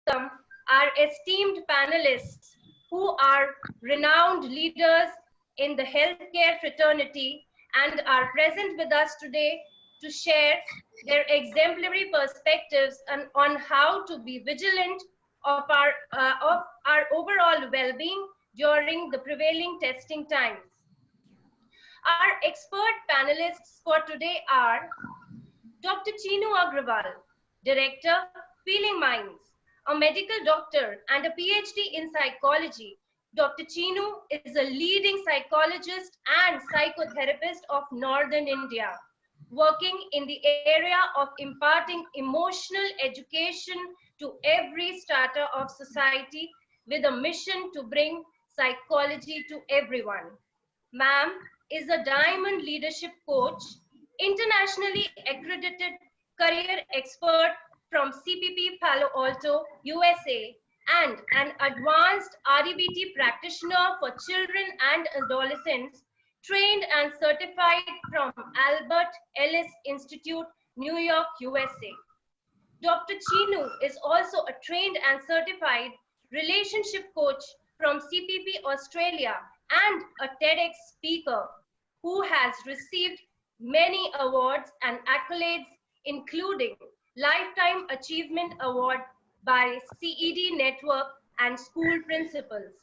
welcome our esteemed panelists who are renowned leaders in the healthcare fraternity and are present with us today to share their exemplary perspectives on how to be vigilant of our overall well-being during the prevailing testing times. Our expert panelists for today are Dr. Chinu Agrawal, Director, Feeling Minds, a medical doctor and a PhD in psychology. Dr. Chinu is a leading psychologist and psychotherapist of Northern India, working in the area of imparting emotional education to every strata of society with a mission to bring psychology to everyone. Ma'am is a diamond leadership coach, internationally accredited career expert from CPP Palo Alto, USA, and an advanced REBT practitioner for children and adolescents, trained and certified from Albert Ellis Institute, New York, USA. Dr. Chinu is also a trained and certified relationship coach from CPP Australia and a TEDx speaker who has received many awards and accolades, including Lifetime Achievement Award by CED Network and School Principals.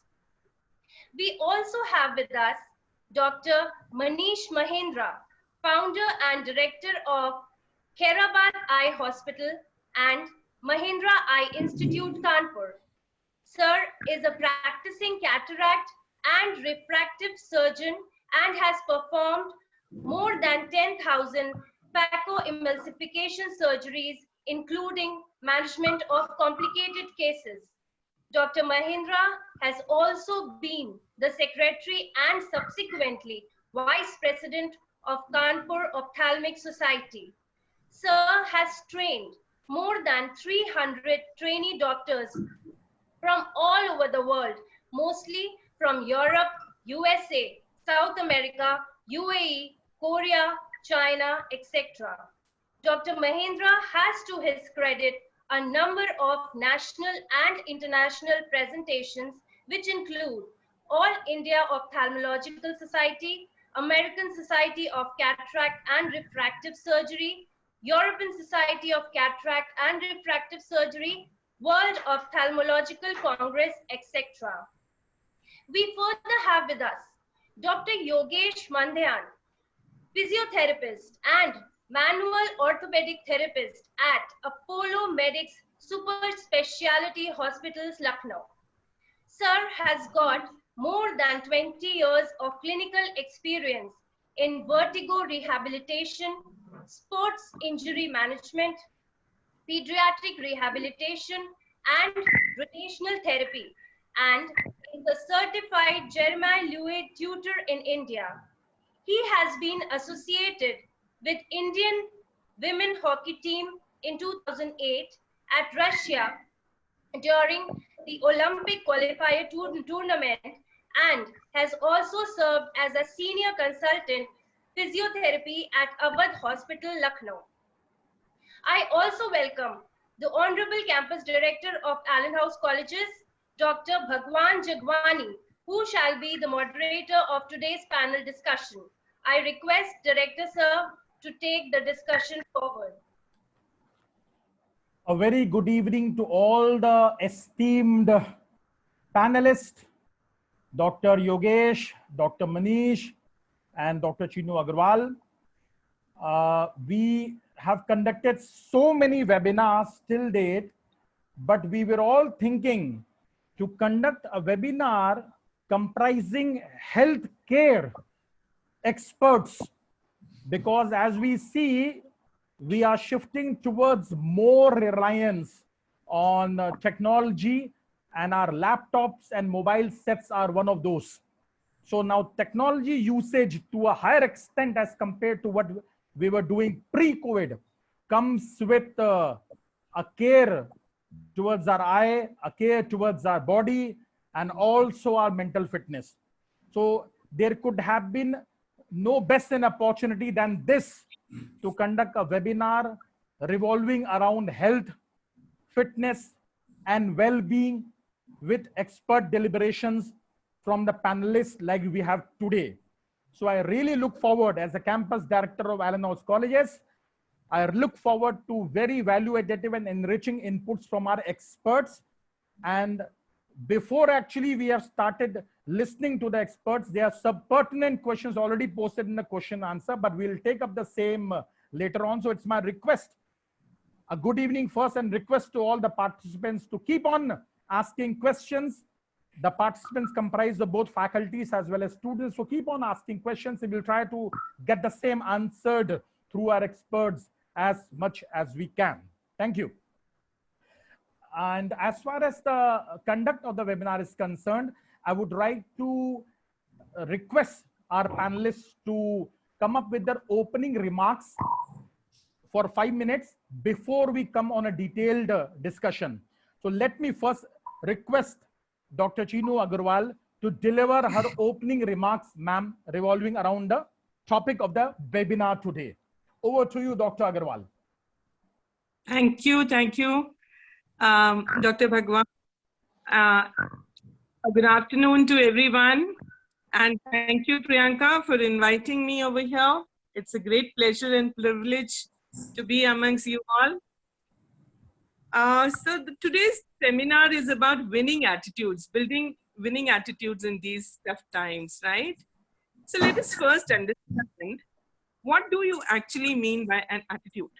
We also have with us Dr. Manish Mahendra, founder and director of Khairabad Eye Hospital and Mahindra Eye Institute, Kanpur. Sir is a practicing cataract and refractive surgeon and has performed more than 10,000 phacoemulsification surgeries, including management of complicated cases. Dr. Mahindra has also been the secretary and subsequently vice president of Kanpur Ophthalmic Society. Sir has trained more than 300 trainee doctors from all over the world, mostly from Europe, USA, South America, UAE, Korea, China, etc. Dr. Mahendra has to his credit a number of national and international presentations, which include All India Ophthalmological Society, American Society of Cataract and Refractive Surgery, European Society of Cataract and Refractive Surgery, World Ophthalmological Congress, etc. We further have with us Dr. Yogesh Mandhyan, physiotherapist and manual orthopedic therapist at Apollo Medics Super Speciality Hospitals, Lucknow. Sir has got more than 20 years of clinical experience in vertigo rehabilitation, sports injury management, pediatric rehabilitation, and rotational therapy, and is a certified Jeremiah Louis tutor in India. He has been associated with Indian women hockey team in 2008 at Russia during the Olympic qualifier tournament and has also served as a senior consultant physiotherapy at Awadh Hospital, Lucknow. I also welcome the Honorable Campus Director of Allen House Colleges, Dr. Bhagwan Jagwani, who shall be the moderator of today's panel discussion. I request Director Sir to take the discussion forward. A very good evening to all the esteemed panelists, Dr. Yogesh, Dr. Manish, and Dr. Chinu Agrawal. We have conducted so many webinars till date, but we were all thinking to conduct a webinar comprising healthcare experts, because as we see, we are shifting towards more reliance on technology, and our laptops and mobile sets are one of those. So now technology usage to a higher extent as compared to what we were doing pre-COVID comes with a care towards our eye, a care towards our body, and also our mental fitness. So there could have been no best an opportunity than this to conduct a webinar revolving around health, fitness, and well-being with expert deliberations from the panelists like we have today. So I really look forward, as a campus director of Allen House Colleges, I look forward to very value additive and enriching inputs from our experts. And before actually we have started listening to the experts, there are some pertinent questions already posted in the question answer, but we'll take up the same later on. So it's my request, a good evening first, and request to all the participants to keep on asking questions. The participants comprise of both faculties as well as students. So keep on asking questions and we'll try to get the same answered through our experts as much as we can. Thank you. And as far as the conduct of the webinar is concerned, I would like to request our panelists to come up with their opening remarks for 5 minutes before we come on a detailed discussion. So let me first request Dr. Chinu Agarwal to deliver her opening remarks, ma'am, revolving around the topic of the webinar today. Over to you, Dr. Agarwal. Thank you, Dr. Bhagwan. Good afternoon to everyone. And thank you, Priyanka, for inviting me over here. It's a great pleasure and privilege to be amongst you all. Today's seminar is about winning attitudes, building winning attitudes in these tough times, right? So let us first understand, what do you actually mean by an attitude?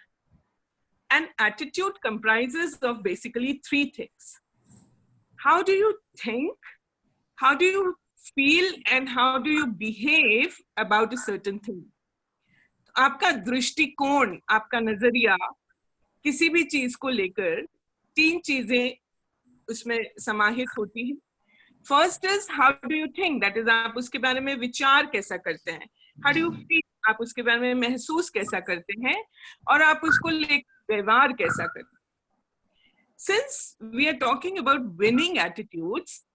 An attitude comprises of basically 3 things. How do you think? How do you feel? And how do you behave about a certain thing? आपका दृष्टिकोण, आपका नजरिया किसी भी चीज को लेकर 3 चीजें उसमें समाहित होती हैं. First is, how do you think? That is, आप उसके बारे में विचार कैसा करते हैं. How do you feel? आप उसके बारे में महसूस कैसा करते हैं और आप उसको लेकर व्यवहार कैसा करते हैं. Since we are talking about winning attitudes,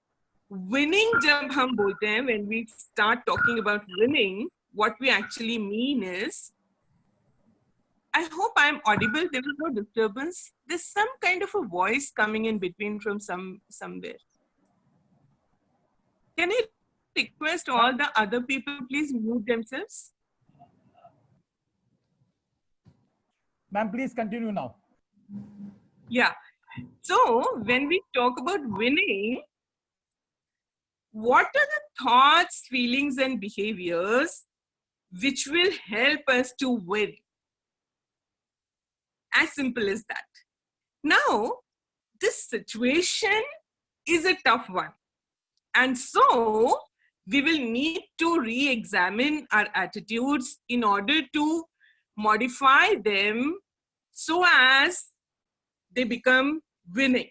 winning जब हम बोलते हैं, when we start talking about winning, what we actually mean is, I hope I'm audible. There is no disturbance. There's some kind of a voice coming in between from somewhere. Can I request all the other people please mute themselves? Ma'am, please continue now. Yeah. So when we talk about winning, what are the thoughts, feelings, and behaviors which will help us to win? As simple as that. Now, this situation is a tough one. And so, we will need to re-examine our attitudes in order to modify them so as they become winning.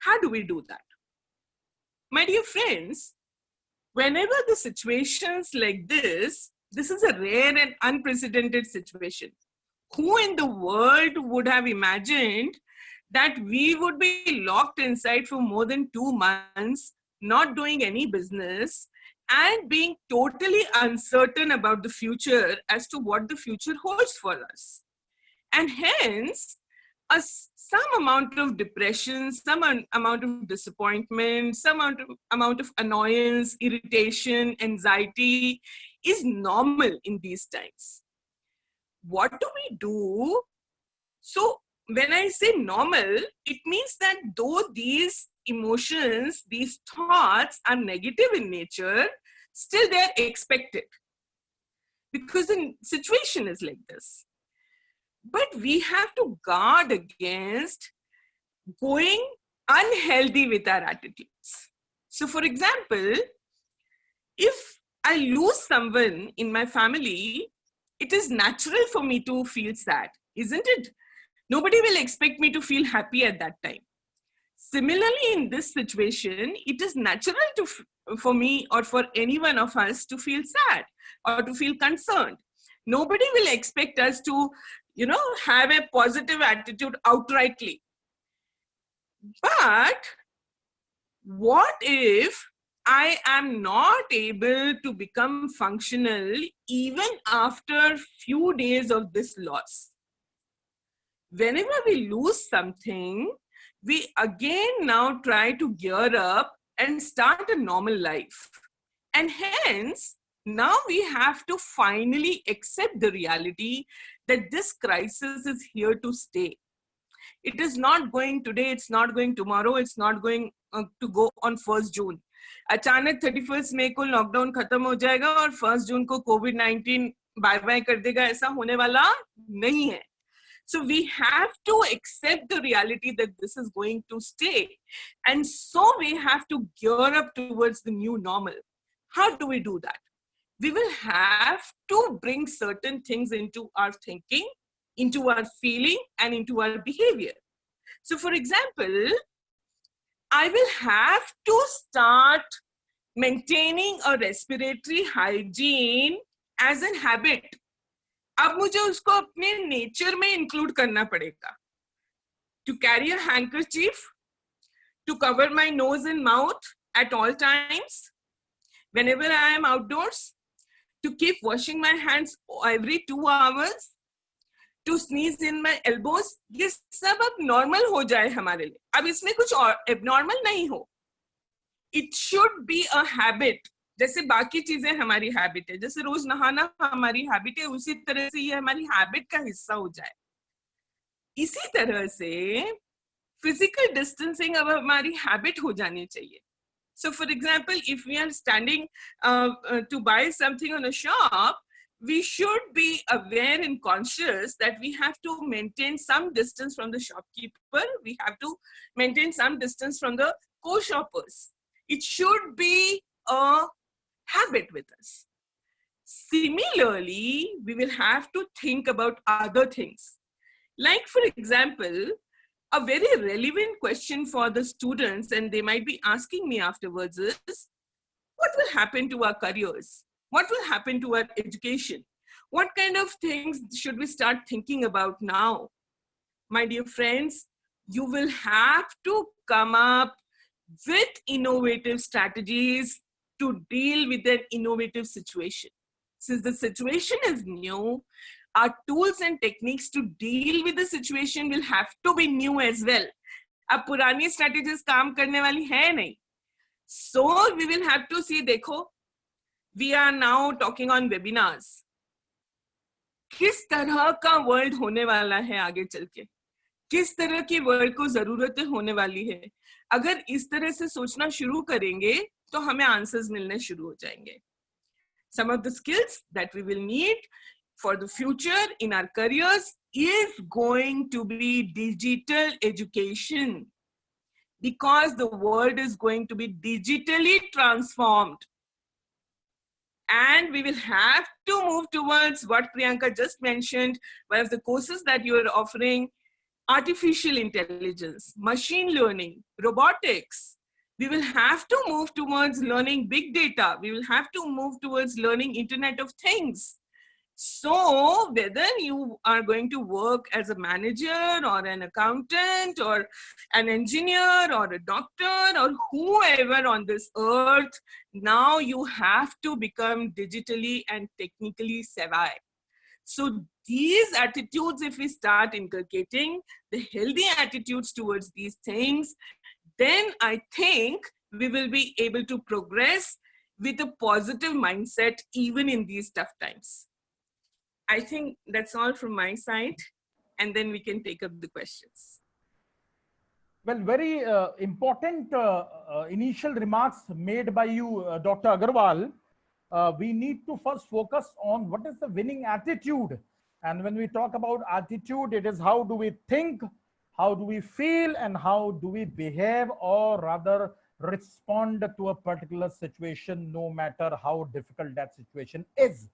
How do we do that? My dear friends, whenever the situations like this is a rare and unprecedented situation. Who in the world would have imagined that we would be locked inside for more than 2 months, not doing any business, and being totally uncertain about the future as to what the future holds for us? And hence, some amount of depression, some amount of disappointment, some amount of annoyance, irritation, anxiety is normal in these times. What do we do? So when I say normal, it means that though these emotions, these thoughts are negative in nature, still they're expected because the situation is like this. But we have to guard against going unhealthy with our attitudes. So for example, if I lose someone in my family, it is natural for me to feel sad, isn't it? Nobody will expect me to feel happy at that time. Similarly, in this situation, it is natural for me or for any one of us to feel sad or to feel concerned. Nobody will expect us to, have a positive attitude outrightly. But what if I am not able to become functional even after few days of this loss? Whenever we lose something, we again now try to gear up and start a normal life. And hence, now we have to finally accept the reality that this crisis is here to stay. It is not going today, it's not going tomorrow, it's not going to go on 1st June. अचानक 31st मई को lockdown खत्म हो जाएगा और 1st जून को कोविड-19 bye bye कर देगा, ऐसा होने वाला नहीं है. So we have to accept the reality that this is going to stay. And so we have to gear up towards the new normal. How do we do that? We will have to bring certain things into our thinking, into our feeling, and into our behavior. So for example, I will have to start maintaining a respiratory hygiene as a habit. अब मुझे उसको अपने nature में include करना पड़ेगा. To carry a handkerchief, to cover my nose and mouth at all times, whenever I am outdoors, to keep washing my hands every 2 hours, to sneeze in my elbows. ये सब अब normal हो जाए हमारे लिए. अब इसमें कुछ abnormal नहीं हो. It should be a habit. जैसे बाकी चीजें हमारी हैबिट है, जैसे रोज नहाना हमारी हैबिट है, उसी तरह से ये हमारी हैबिट का हिस्सा हो जाए. इसी तरह से फिजिकल डिस्टेंसिंग अब हमारी हैबिट हो जानी चाहिए. So for example, if we are standing to buy something on a shop, we should be aware and conscious that we have to maintain some distance from the shopkeeper. We have to maintain some distance from the co-shoppers. It should be a habit with us. Similarly, we will have to think about other things. Like for example, a very relevant question for the students, and they might be asking me afterwards, is what will happen to our careers? What will happen to our education? What kind of things should we start thinking about now? My dear friends, you will have to come up with innovative strategies to deal with an innovative situation. Since the situation is new, our tools and techniques to deal with the situation will have to be new as well. अब पुरानी strategies काम करने वाली है नहीं. So we will have to see, देखो, we are now talking on webinars. किस तरह का वर्ल्ड होने वाला है आगे चल के? किस तरह की वर्ल्ड को जरूरतें होने वाली है? अगर इस तरह से सोचना शुरू करेंगे तो हमें आंसर्स मिलने शुरू हो जाएंगे. Some of the skills that we will need for the future in our careers is going to be digital education, because the world is going to be digitally transformed. And we will have to move towards what Priyanka just mentioned, one of the courses that you are offering, artificial intelligence, machine learning, robotics. We will have to move towards learning big data. We will have to move towards learning Internet of Things. So whether you are going to work as a manager or an accountant or an engineer or a doctor or whoever on this earth, now you have to become digitally and technically savvy. So these attitudes, if we start inculcating the healthy attitudes towards these things, then I think we will be able to progress with a positive mindset even in these tough times. I think that's all from my side, and then we can take up the questions. Well, very important initial remarks made by you, Dr. Agarwal. We need to first focus on what is the winning attitude. And when we talk about attitude, it is how do we think, how do we feel, and how do we behave, or rather respond to a particular situation, no matter how difficult that situation is.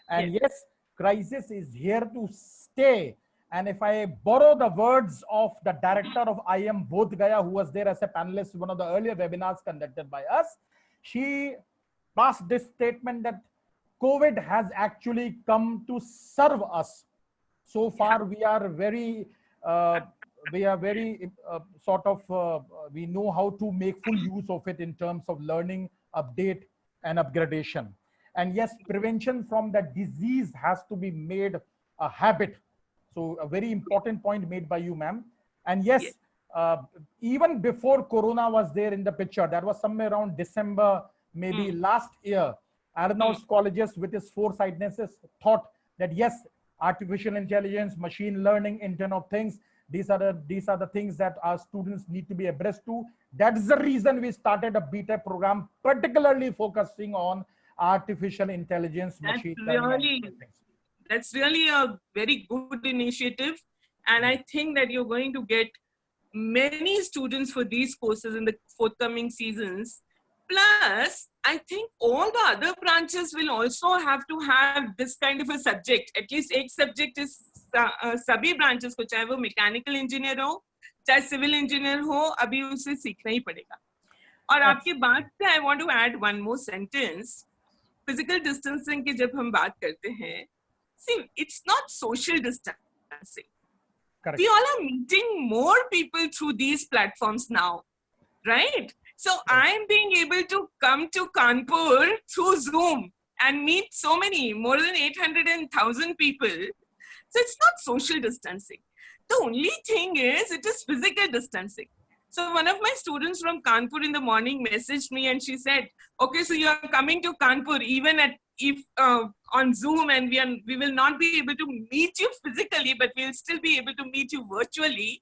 And yes, crisis is here to stay. And if I borrow the words of the director of IM Bodh Gaya, who was there as a panelist in one of the earlier webinars conducted by us, she passed this statement that COVID has actually come to serve us. So far, we are very we know how to make full use of it in terms of learning, update, and upgradation. And yes, prevention from the disease has to be made a habit. So a very important point made by you, ma'am. And yes, even before Corona was there in the picture, that was somewhere around December, maybe last year, Aronofsky colleges with its foresightedness thought that yes, artificial intelligence, machine learning, Internet of Things, these are the things that our students need to be abreast to. That's the reason we started a beta program, particularly focusing on artificial intelligence, machine learning. That's really a very good initiative. And I think that you're going to get many students for these courses in the forthcoming seasons. Plus, I think all the other branches will also have to have this kind of a subject. At least एक subject is सभी branches को, चाहे वो mechanical engineer हो, चाहे civil engineer हो, अभी उसे सीखना ही पड़ेगा. और आपकी बात से I want to add one more sentence. Physical distancing की जब हम बात करते हैं, see, it's not social distancing. Correct. We all are meeting more people through these platforms now, right? So I'm being able to come to Kanpur through Zoom and meet so many, more than 800 and 1,000 people. So it's not social distancing. The only thing is, it is physical distancing. So one of my students from Kanpur in the morning messaged me and she said, okay, so you're coming to Kanpur even on Zoom, and we will not be able to meet you physically, but we'll still be able to meet you virtually.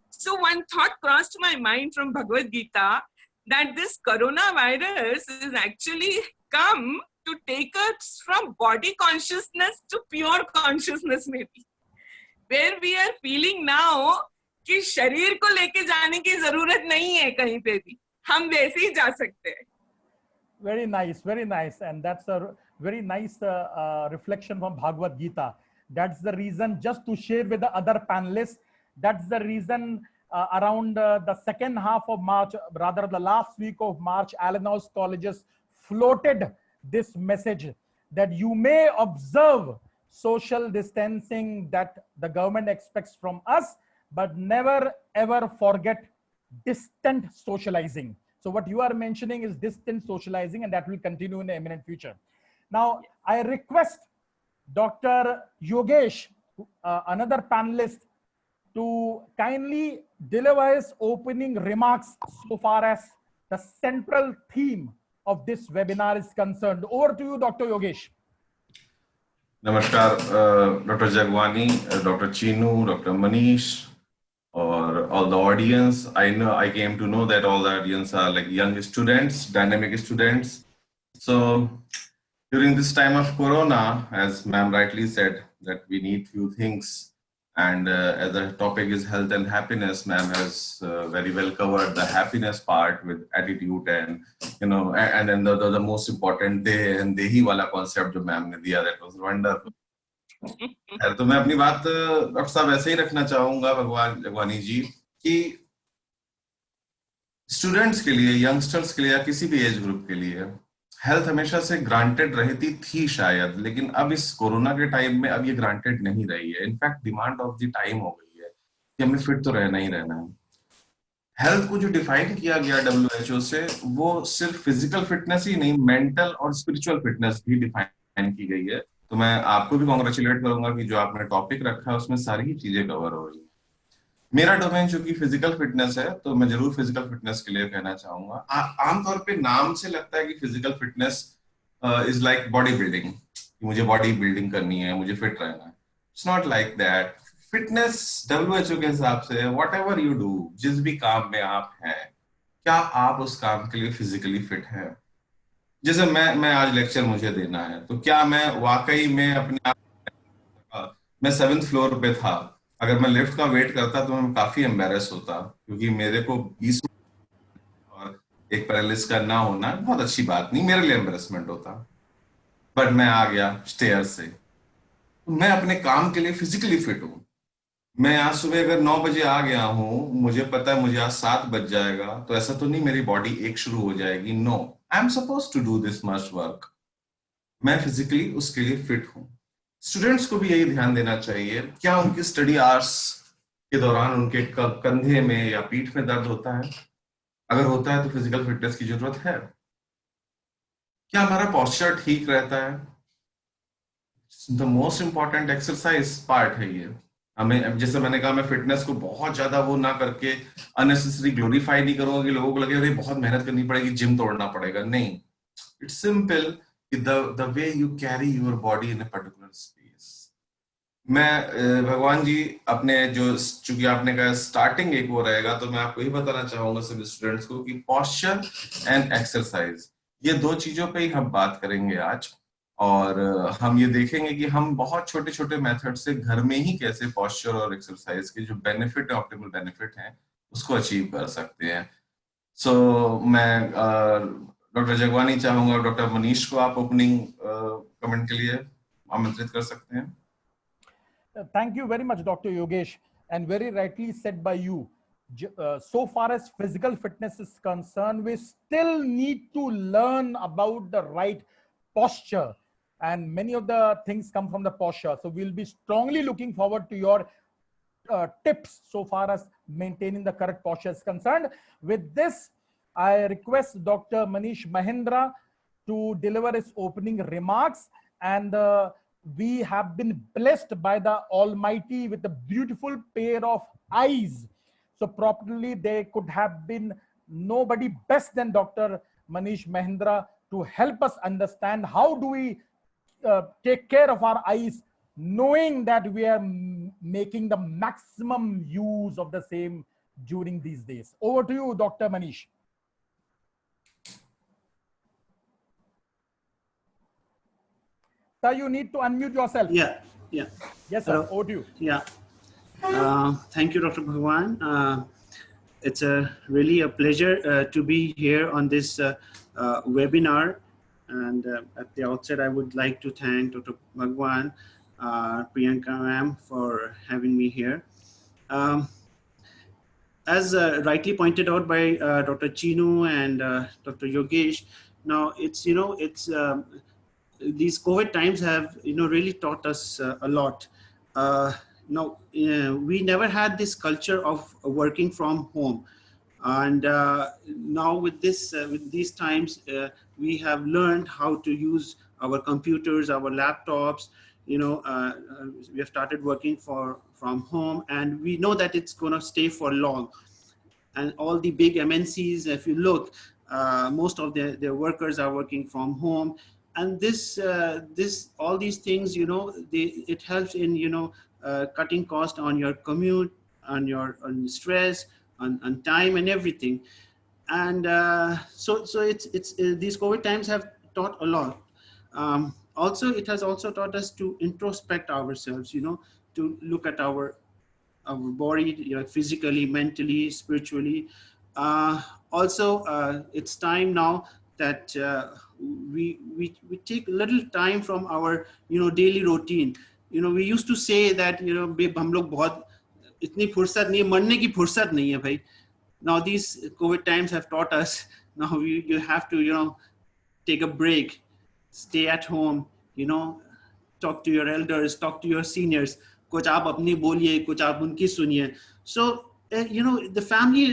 So one thought crossed my mind from Bhagavad Gita that this coronavirus is actually come to take us from body consciousness to pure consciousness maybe. Where we are feeling now कि शरीर को लेके जाने की जरूरत नहीं है कहीं पे भी, हम वैसे ही जा सकते हैं. Very nice, and that's a very nice reflection from Bhagavad Gita. That's the reason, just to share with the other panelists, that's the reason around the second half of March, rather the last week of March, Aronofsky colleges floated this message that you may observe social distancing that the government expects from us, but never ever forget distant socializing. So what you are mentioning is distant socializing, and that will continue in the imminent future. Now, I request Dr. Yogesh, another panelist, to kindly deliver his opening remarks so far as the central theme of this webinar is concerned. Over to you, Dr. Yogesh. Namaskar, Dr. Jagwani, Dr. Chinu, Dr. Manish, or all the audience. I came to know that all the audience are like young students, dynamic students. So during this time of Corona, as ma'am rightly said, that we need few things. And as the topic is health and happiness, ma'am has very well covered the happiness part with attitude and, and then the most important day and dehi wala concept जो ma'am ने दिया, that was wonderful. तो मैं अपनी बात doctor साहब ऐसे ही रखना चाहूंगा भगवानी जी कि स्टूडेंट्स के लिए, यंगस्टर्स के लिए या किसी भी एज ग्रुप के लिए हेल्थ हमेशा से ग्रांटेड रहती थी शायद, लेकिन अब इस कोरोना के टाइम में अब ये ग्रांटेड नहीं रही है. In fact demand of the time हो गई है कि हमें फिट तो रहना ही रहना है. हेल्थ को जो डिफाइन किया गया WHO से, वो सिर्फ फिजिकल फिटनेस ही नहीं, मेंटल और स्पिरिचुअल फिटनेस भी डिफाइन की गई है. तो मैं आपको भी कॉन्ग्रेचुलेट करूंगा कि जो आपने टॉपिक रखा है उसमें सारी ही चीजें कवर हो रही है. मेरा डोमेन चूंकि फिजिकल फिटनेस है, तो मैं जरूर फिजिकल फिटनेस के लिए कहना चाहूंगा. आमतौर पे नाम से लगता है कि physical fitness is like body building, मुझे बॉडी बिल्डिंग करनी है, मुझे फिट रहना है. It's not like that. Fitness WHO के हिसाब से व्हाट एवर यू डू, जिस भी काम में आप हैं, क्या आप उस काम के लिए फिजिकली फिट हैं? जैसे मैं आज लेक्चर मुझे देना है, तो क्या मैं वाकई में अपने आप, मैं 7th फ्लोर पे था, अगर मैं लिफ्ट का वेट करता तो मैं काफी एम्बेरस होता, क्योंकि मेरे को 20 और एक पैरालिसिस का ना होना बहुत अच्छी बात नहीं, मेरे लिए एम्बेरसमेंट होता. बट मैं आ गया स्टेयर से, तो मैं अपने काम के लिए फिजिकली फिट हूँ. मैं आज सुबह अगर 9 बजे आ गया हूँ, मुझे पता है मुझे आज 7 बज जाएगा, तो ऐसा तो नहीं मेरी बॉडी एक शुरू हो जाएगी. No, I am suppose to do this much work. मैं फिजिकली उसके लिए फिट हूँ. स्टूडेंट्स को भी यही ध्यान देना चाहिए. क्या उनकी स्टडी आवर्स के दौरान उनके कंधे में या पीठ में दर्द होता है? अगर होता है तो फिजिकल फिटनेस की जरूरत है. क्या हमारा पोस्चर ठीक रहता है? The most important exercise part है ये. हमें, जैसे मैंने कहा, मैं फिटनेस को बहुत ज्यादा वो ना करके अननेसेसरी ग्लोरीफाई नहीं करूंगा कि लोगों को लगे अरे बहुत मेहनत करनी पड़ेगी, जिम तोड़ना पड़ेगा। नहीं, इट्स सिंपल कि the way you carry your body in a particular space. मैं भगवान जी, अपने जो, चूंकि आपने कहा स्टार्टिंग एक वो रहेगा, तो मैं आपको ही बताना चाहूंगा सभी स्टूडेंट्स को कि पॉस्चर एंड एक्सरसाइज, ये दो चीजों पे ही हम बात करेंगे आज। और हम ये देखेंगे कि हम बहुत छोटे छोटे मेथड से घर में ही कैसे पॉस्चर और एक्सरसाइज के जो बेनिफिट है, ऑप्टिमल बेनिफिट हैं, उसको अचीव कर सकते हैं। सो मैं डॉक्टर जगवानी चाहूंगा, डॉक्टर मनीष को आप ओपनिंग कमेंट के लिए आमंत्रित कर सकते हैं। Thank you very much, Dr. Yogesh, and very rightly said by you. So far as physical fitness is concerned, we still need to learn about the right posture, and many of the things come from the posture. So we'll be strongly looking forward to your tips so far as maintaining the correct posture is concerned. With this, I request Dr. Manish Mahendra to deliver his opening remarks. And we have been blessed by the Almighty with a beautiful pair of eyes. So properly, there could have been nobody best than Dr. Manish Mahendra to help us understand how do we take care of our eyes, knowing that we are making the maximum use of the same during these days. Over to you, Dr. Manish. Sir, you need to unmute yourself. Yeah. Yes, sir. Hello. Over to you. Yeah. Thank you, Dr. Bhagwan. It's really a pleasure to be here on this webinar. And at the outset, I would like to thank Dr. Bhagwan, Priyanka ma'am, for having me here. As rightly pointed out by Dr. Chinu and Dr. Yogesh, now it's these COVID times have really taught us a lot. Now we never had this culture of working from home, and now with these times we have learned how to use our computers, our laptops. We have started working from home, and we know that it's going to stay for long. And all the big MNCs, if you look, most of their workers are working from home. And all these things, it helps in cutting cost on your commute, on stress, on time and everything. And so it's these COVID times have taught a lot. Also, it has also taught us to introspect ourselves, to look at our body, physically, mentally, spiritually. Also, it's time now that we take a little time from our daily routine. We used to say that babe हम लोग बहुत इतनी फुर्सत नहीं है, मरने की फुर्सत नहीं है भाई. Now these COVID times have taught us, now you have to take a break, stay at home, talk to your elders, talk to your seniors. कुछ आप अपनी बोलिए, कुछ आप उनकी सुनिए. So the family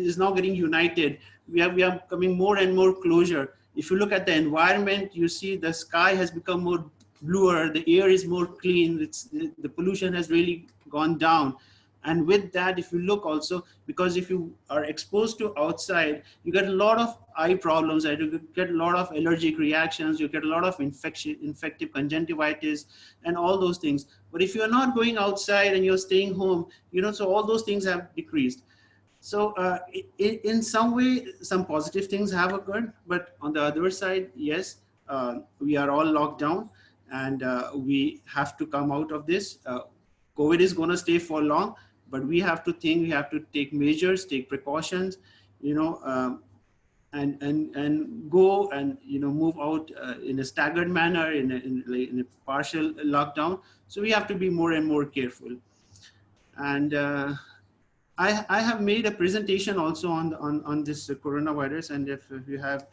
is now getting united. We are coming more and more closer. If you look at the environment, you see the sky has become more bluer, the air is more clean, the pollution has really gone down. And with that, if you look also, because if you are exposed to outside, you get a lot of eye problems, you get a lot of allergic reactions, you get a lot of infective conjunctivitis and all those things. But if you're not going outside and you're staying home, so all those things have decreased. So in some way, some positive things have occurred, but on the other side, yes, we are all locked down, and we have to come out of this. COVID is going to stay for long, but we have to think, we have to take measures, take precautions, and go and move out in a staggered manner, in a partial lockdown. So we have to be more and more careful. And I have made a presentation also on this coronavirus, and if you have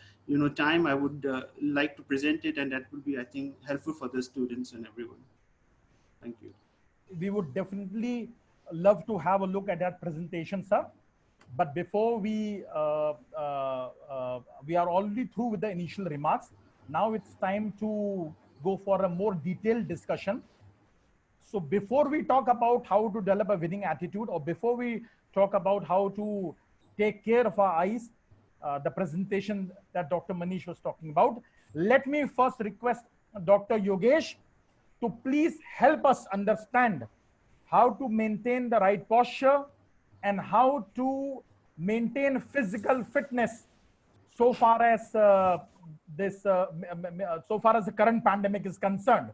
time, I would like to present it, and that would be, I think, helpful for the students and everyone. Thank you. We would definitely love to have a look at that presentation, sir. But before we are already through with the initial remarks. Now it's time to go for a more detailed discussion. So before we talk about how to develop a winning attitude, or before we talk about how to take care of our eyes, the presentation that Dr. Manish was talking about, let me first request Dr. Yogesh to please help us understand how to maintain the right posture and how to maintain physical fitness so far as so far as the current pandemic is concerned.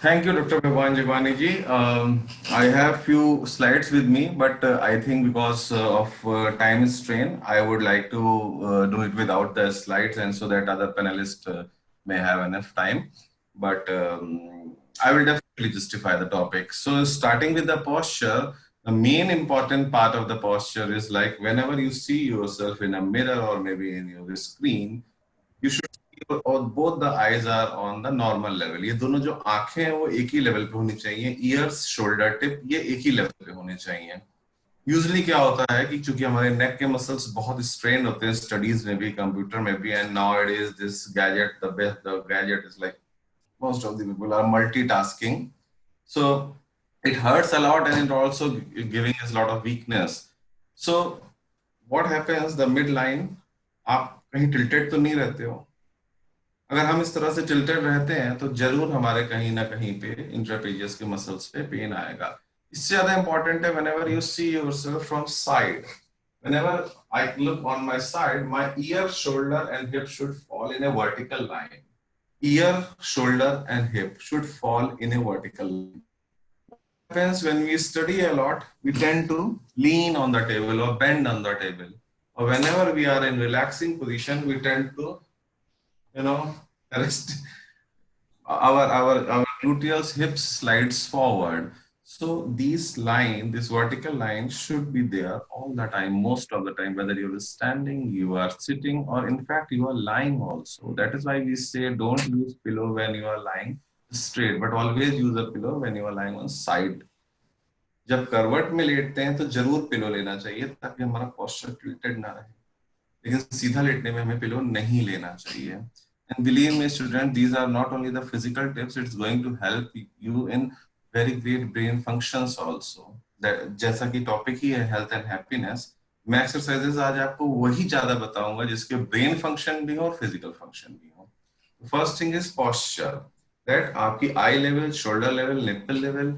Thank you, Dr. Bhagwan Jagwani ji. I have few slides with me, but I think because of time strain, I would like to do it without the slides, and so that other panelists may have enough time. But I will definitely justify the topic. So starting with the posture, the main important part of the posture is like whenever you see yourself in a mirror or maybe in your screen, you should और both the eyes are on the normal level. ये दोनों जो आंखें हैं वो एक ही level पे होनी चाहिए. Ears, shoulder tip ये एक ही लेवल पे होने चाहिए. यूजुअली क्या होता है कि चूंकि हमारे नेक के मसल्स बहुत स्ट्रेन होते हैं स्टडीज में भी, कंप्यूटर में भी, and nowadays this gadget the gadget is like most of the people are multitasking, so it hurts a lot and it also giving us a lot of weakness. So what happens, the midline, आप कहीं tilted तो नहीं रहते हो. अगर हम इस तरह से tilted रहते हैं तो जरूर हमारे कहीं ना कहीं पे इंट्रापेजियस के मसल्स पे पेन आएगा. इससे ज्यादा इंपॉर्टेंट है whenever you see yourself from side, whenever I look on my side, my ear, shoulder and hip should fall in a vertical line. Ear, shoulder and hip should fall in a vertical line. What happens when we study a lot, we tend to lean on the table or bend on the table, or whenever we are in relaxing position we tend to rest. Our gluteus, hips slides forward. So this vertical line should be there all the time, most of the time, whether you are standing, you are sitting, or in fact you are lying also. That is why we say don't use pillow when you are lying straight, but always use a pillow when you are lying on side. जब करवट में लेटते हैं तो जरूर pillow लेना चाहिए ताकि हमारा पोस्चर टिल्टेड ना रहे, लेकिन सीधा लेटने में हमें पिलो नहीं लेना चाहिए. And believe me, student, these are not only the physical tips, it's going to help you in very great brain functions also. That जैसा कि टॉपिक ही है हेल्थ एंड हैप्पीनेस, मैं एक्सरसाइजेस आज आपको वही ज्यादा बताऊंगा जिसके ब्रेन फंक्शन भी हो और फिजिकल फंक्शन भी हो. First thing is posture, that आपकी eye level, shoulder level, nipple level,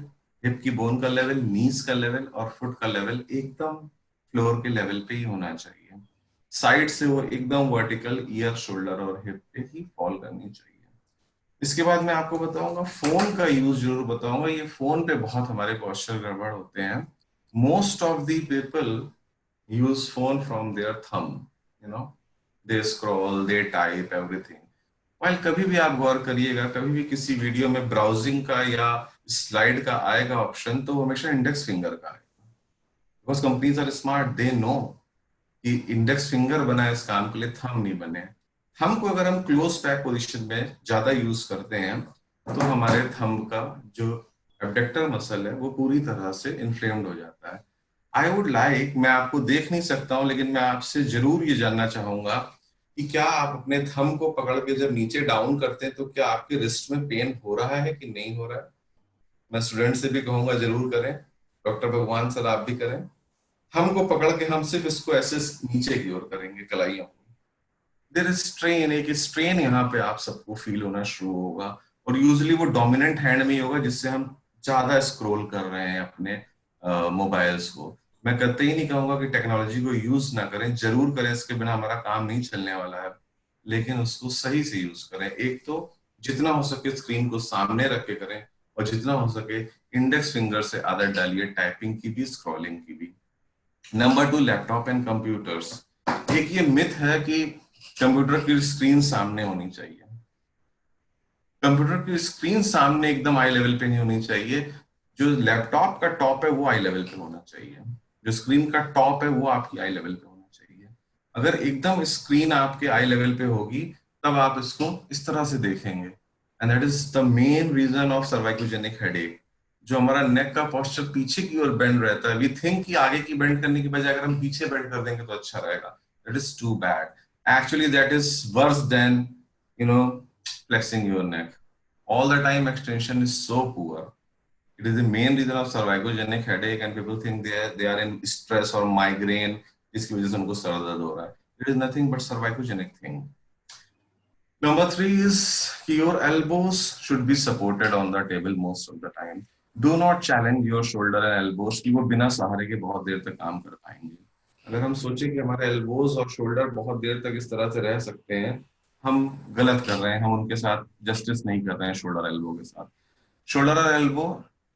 hip की बोन का लेवल, नीज का लेवल और फुट का लेवल एकदम फ्लोर के लेवल पे ही होना चाहिए. साइड से वो एकदम वर्टिकल ईयर, शोल्डर और हिप पे ही फॉल करनी चाहिए. इसके बाद मैं आपको बताऊंगा फोन का यूज जरूर बताऊंगा. ये फोन पे बहुत हमारे पोस्चर गड़बड़ होते हैं. Most of the people use phone from their thumb, they scroll, they type everything. While कभी भी आप गौर करिएगा, कभी भी किसी वीडियो में ब्राउजिंग का या स्लाइड का आएगा ऑप्शन तो वो हमेशा इंडेक्स फिंगर का आएगा. Because companies are smart, they know कि इंडेक्स फिंगर बना है इस काम के लिए, थंब नहीं बने. थंब को अगर हम क्लोज पैक पोजीशन में ज्यादा यूज करते हैं तो हमारे थंब का जो एब्डक्टर मसल है वो पूरी तरह से इन्फ्लेम्ड हो जाता है. आई वुड लाइक, मैं आपको देख नहीं सकता हूं लेकिन मैं आपसे जरूर ये जानना चाहूंगा कि क्या आप अपने थंब को पकड़ के जब नीचे डाउन करते हैं तो क्या आपके रिस्ट में पेन हो रहा है कि नहीं हो रहा है. मैं स्टूडेंट से भी कहूंगा जरूर करें, डॉक्टर भगवान सर आप भी करें. थंब को पकड़ के हम सिर्फ इसको ऐसे नीचे की ओर करेंगे, कलाइयों को. देयर इज स्ट्रेन, एक स्ट्रेन यहाँ पे आप सबको फील होना शुरू होगा और यूजुअली वो डोमिनेंट हैंड में ही होगा जिससे हम ज्यादा स्क्रॉल कर रहे हैं अपने मोबाइल्स को. मैं कतई ही नहीं कहूंगा कि टेक्नोलॉजी को यूज ना करें, जरूर करें, इसके बिना हमारा काम नहीं चलने वाला है, लेकिन उसको सही से यूज करें. एक तो जितना हो सके स्क्रीन को सामने रख के करें और जितना हो सके इंडेक्स फिंगर से आदत डालिए टाइपिंग की भी, स्क्रॉलिंग की भी. Number 2, laptop and computers. एक ये मिथ है कि कंप्यूटर की स्क्रीन सामने होनी चाहिए. कंप्यूटर की स्क्रीन सामने एकदम आई लेवल पे नहीं होनी चाहिए. जो लैपटॉप का टॉप है वो आई लेवल पे होना चाहिए, जो स्क्रीन का टॉप है वो आपकी आई लेवल पे होना चाहिए. अगर एकदम स्क्रीन आपके आई लेवल पे होगी तब आप इसको इस तरह से देखेंगे, and that is the main reason of cervicogenic headache. जो हमारा नेक का पोस्चर पीछे की ओर बेंड रहता है, वी थिंक कि आगे की बेंड करने की बजाय अगर हम पीछे बेंड कर देंगे तो अच्छा रहेगा. That is too bad. Actually, that is worse than, flexing your neck. all the time extension is so poor. It is the main reason of cervicogenic headache, and people think they are in stress or migraine. इसकी वजह से उनको sir दर्द हो रहा है. It is nothing but cervicogenic thing. Number 3 is your elbows should be supported on the table most of the time. Do not challenge your shoulder and elbows कि वो बिना सहारे के बहुत देर तक काम कर पाएंगे. अगर हम सोचें कि हमारे elbows और shoulder बहुत देर तक इस तरह से रह सकते हैं, हम गलत कर रहे हैं. हम उनके साथ justice नहीं कर रहे हैं shoulder elbow के साथ. Shoulder और elbow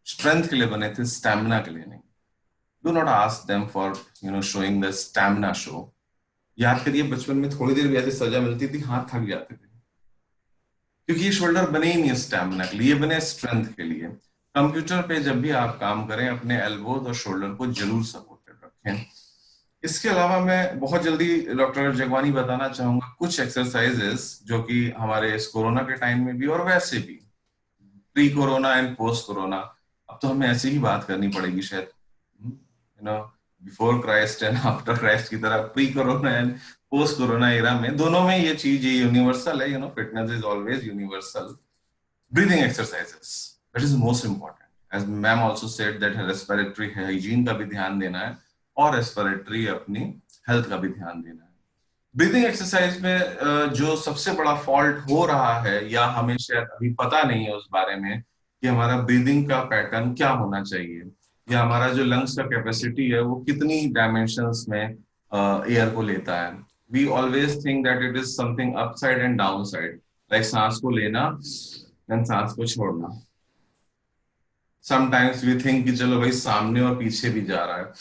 strength के लिए बने थे, stamina के लिए नहीं. Do not ask them for showing the stamina show. याद करिए बचपन में थोड़ी देर भी ऐसी सजा मिलती थी, हाथ थक जाते थे, क्योंकि ये शोल्डर बने ही नहीं स्टैमिना के लिए, बने स्ट्रेंथ के लिए. कंप्यूटर पे जब भी आप काम करें अपने एल्बोज और शोल्डर को जरूर सपोर्टेड रखें. इसके अलावा मैं बहुत जल्दी डॉक्टर जगवानी बताना चाहूंगा कुछ एक्सरसाइजेस जो कि हमारे इस कोरोना के टाइम में भी और वैसे भी pre corona and post corona, अब तो हमें ऐसी ही बात करनी पड़ेगी शायद, before Christ and after Christ की तरह pre corona and post corona era में, दोनों में ये चीज ये यूनिवर्सल है. Fitness is always universal. Breathing exercises, that is most important. As ma'am also said that respiratory hygiene का भी ध्यान देना है और रेस्पिरेटरी अपनी हेल्थ का भी ध्यान देना है. ब्रीदिंग एक्सरसाइज में जो सबसे बड़ा फॉल्ट हो रहा है, या हमें शायद अभी पता नहीं है उस बारे में कि हमारा ब्रीदिंग का पैटर्न क्या होना चाहिए, या हमारा जो लंग्स का कैपेसिटी है वो कितनी डायमेंशंस में एयर को लेता है. We always think that it is something upside and downside, like सांस को लेना and सांस को छोड़ना. Sometimes we think कि चलो भाई सामने और पीछे भी जा रहा है,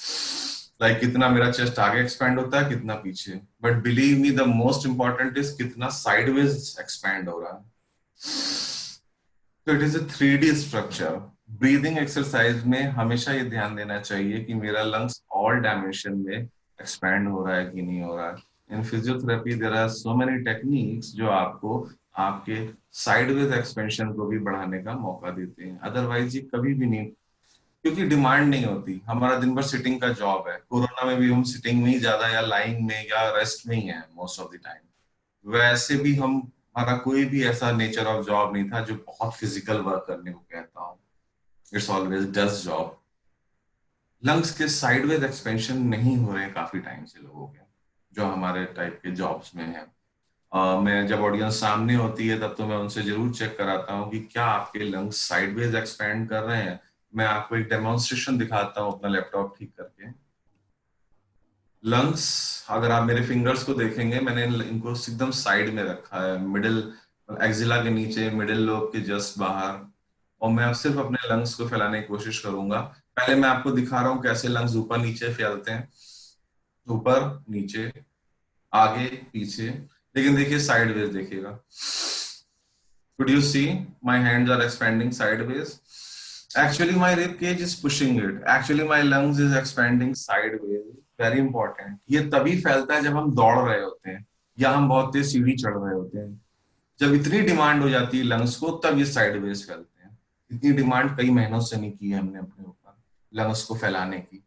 like कितना मेरा चेस्ट आगे एक्सपैंड होता है, कितना पीछे. But believe me, the most important is कितना sideways एक्सपैंड हो रहा है. So it is a 3D structure. Breathing exercise में हमेशा ये ध्यान देना चाहिए कि मेरा लंग्स ऑल डायमेंशन में एक्सपैंड हो रहा है कि नहीं हो रहा है. In physiotherapy there are so many techniques जो आपको आपके साइडवेज एक्सपेंशन को भी बढ़ाने का मौका देते हैं. अदरवाइज ये कभी भी नहीं, क्योंकि डिमांड नहीं होती. हमारा दिन भर सिटिंग का जॉब है. कोरोना में भी हम सिटिंग में ही ज्यादा या लाइंग में या रेस्ट में ही है मोस्ट ऑफ द टाइम. वैसे भी हमारा कोई भी ऐसा नेचर ऑफ जॉब नहीं था जो बहुत फिजिकल वर्क करने को कहता हूँ. It's always does job. Lungs के साइडवेज एक्सपेंशन नहीं हो रहे हैं काफी टाइम से लोगों के, जो हमारे टाइप के जॉब्स में है. मैं जब ऑडियंस सामने होती है तब तो मैं उनसे जरूर चेक कराता हूँ कि क्या आपके लंग्स साइडवेज एक्सपेंड कर रहे हैं. मैं आपको एक डेमोन्स्ट्रेशन दिखाता हूँ अपना लैपटॉप ठीक करके. लंग्स, अगर आप मेरे फिंगर्स को देखेंगे, मैंने इनको एकदम साइड में रखा है, मिडिल एक्सिला के नीचे, मिडिल लोब के जस्ट बाहर, और मैं अब सिर्फ अपने लंग्स को फैलाने की कोशिश करूंगा. पहले मैं आपको दिखा रहा हूं कैसे लंग्स ऊपर नीचे फैलते हैं, ऊपर नीचे आगे पीछे. लेकिन देखिए साइडवेज देखिएगा. Could you see my hands are expanding sideways? Actually my rib cage is pushing it. Actually my lungs is expanding sideways. Very important. ये तभी फैलता है जब हम दौड़ रहे होते हैं या हम बहुत तेज सीढ़ी चढ़ रहे होते हैं. जब इतनी डिमांड हो जाती है लंग्स को, तब ये साइडवेज फैलते हैं. इतनी डिमांड कई महीनों से नहीं की है हमने अपने ऊपर लंग्स को फैलाने की.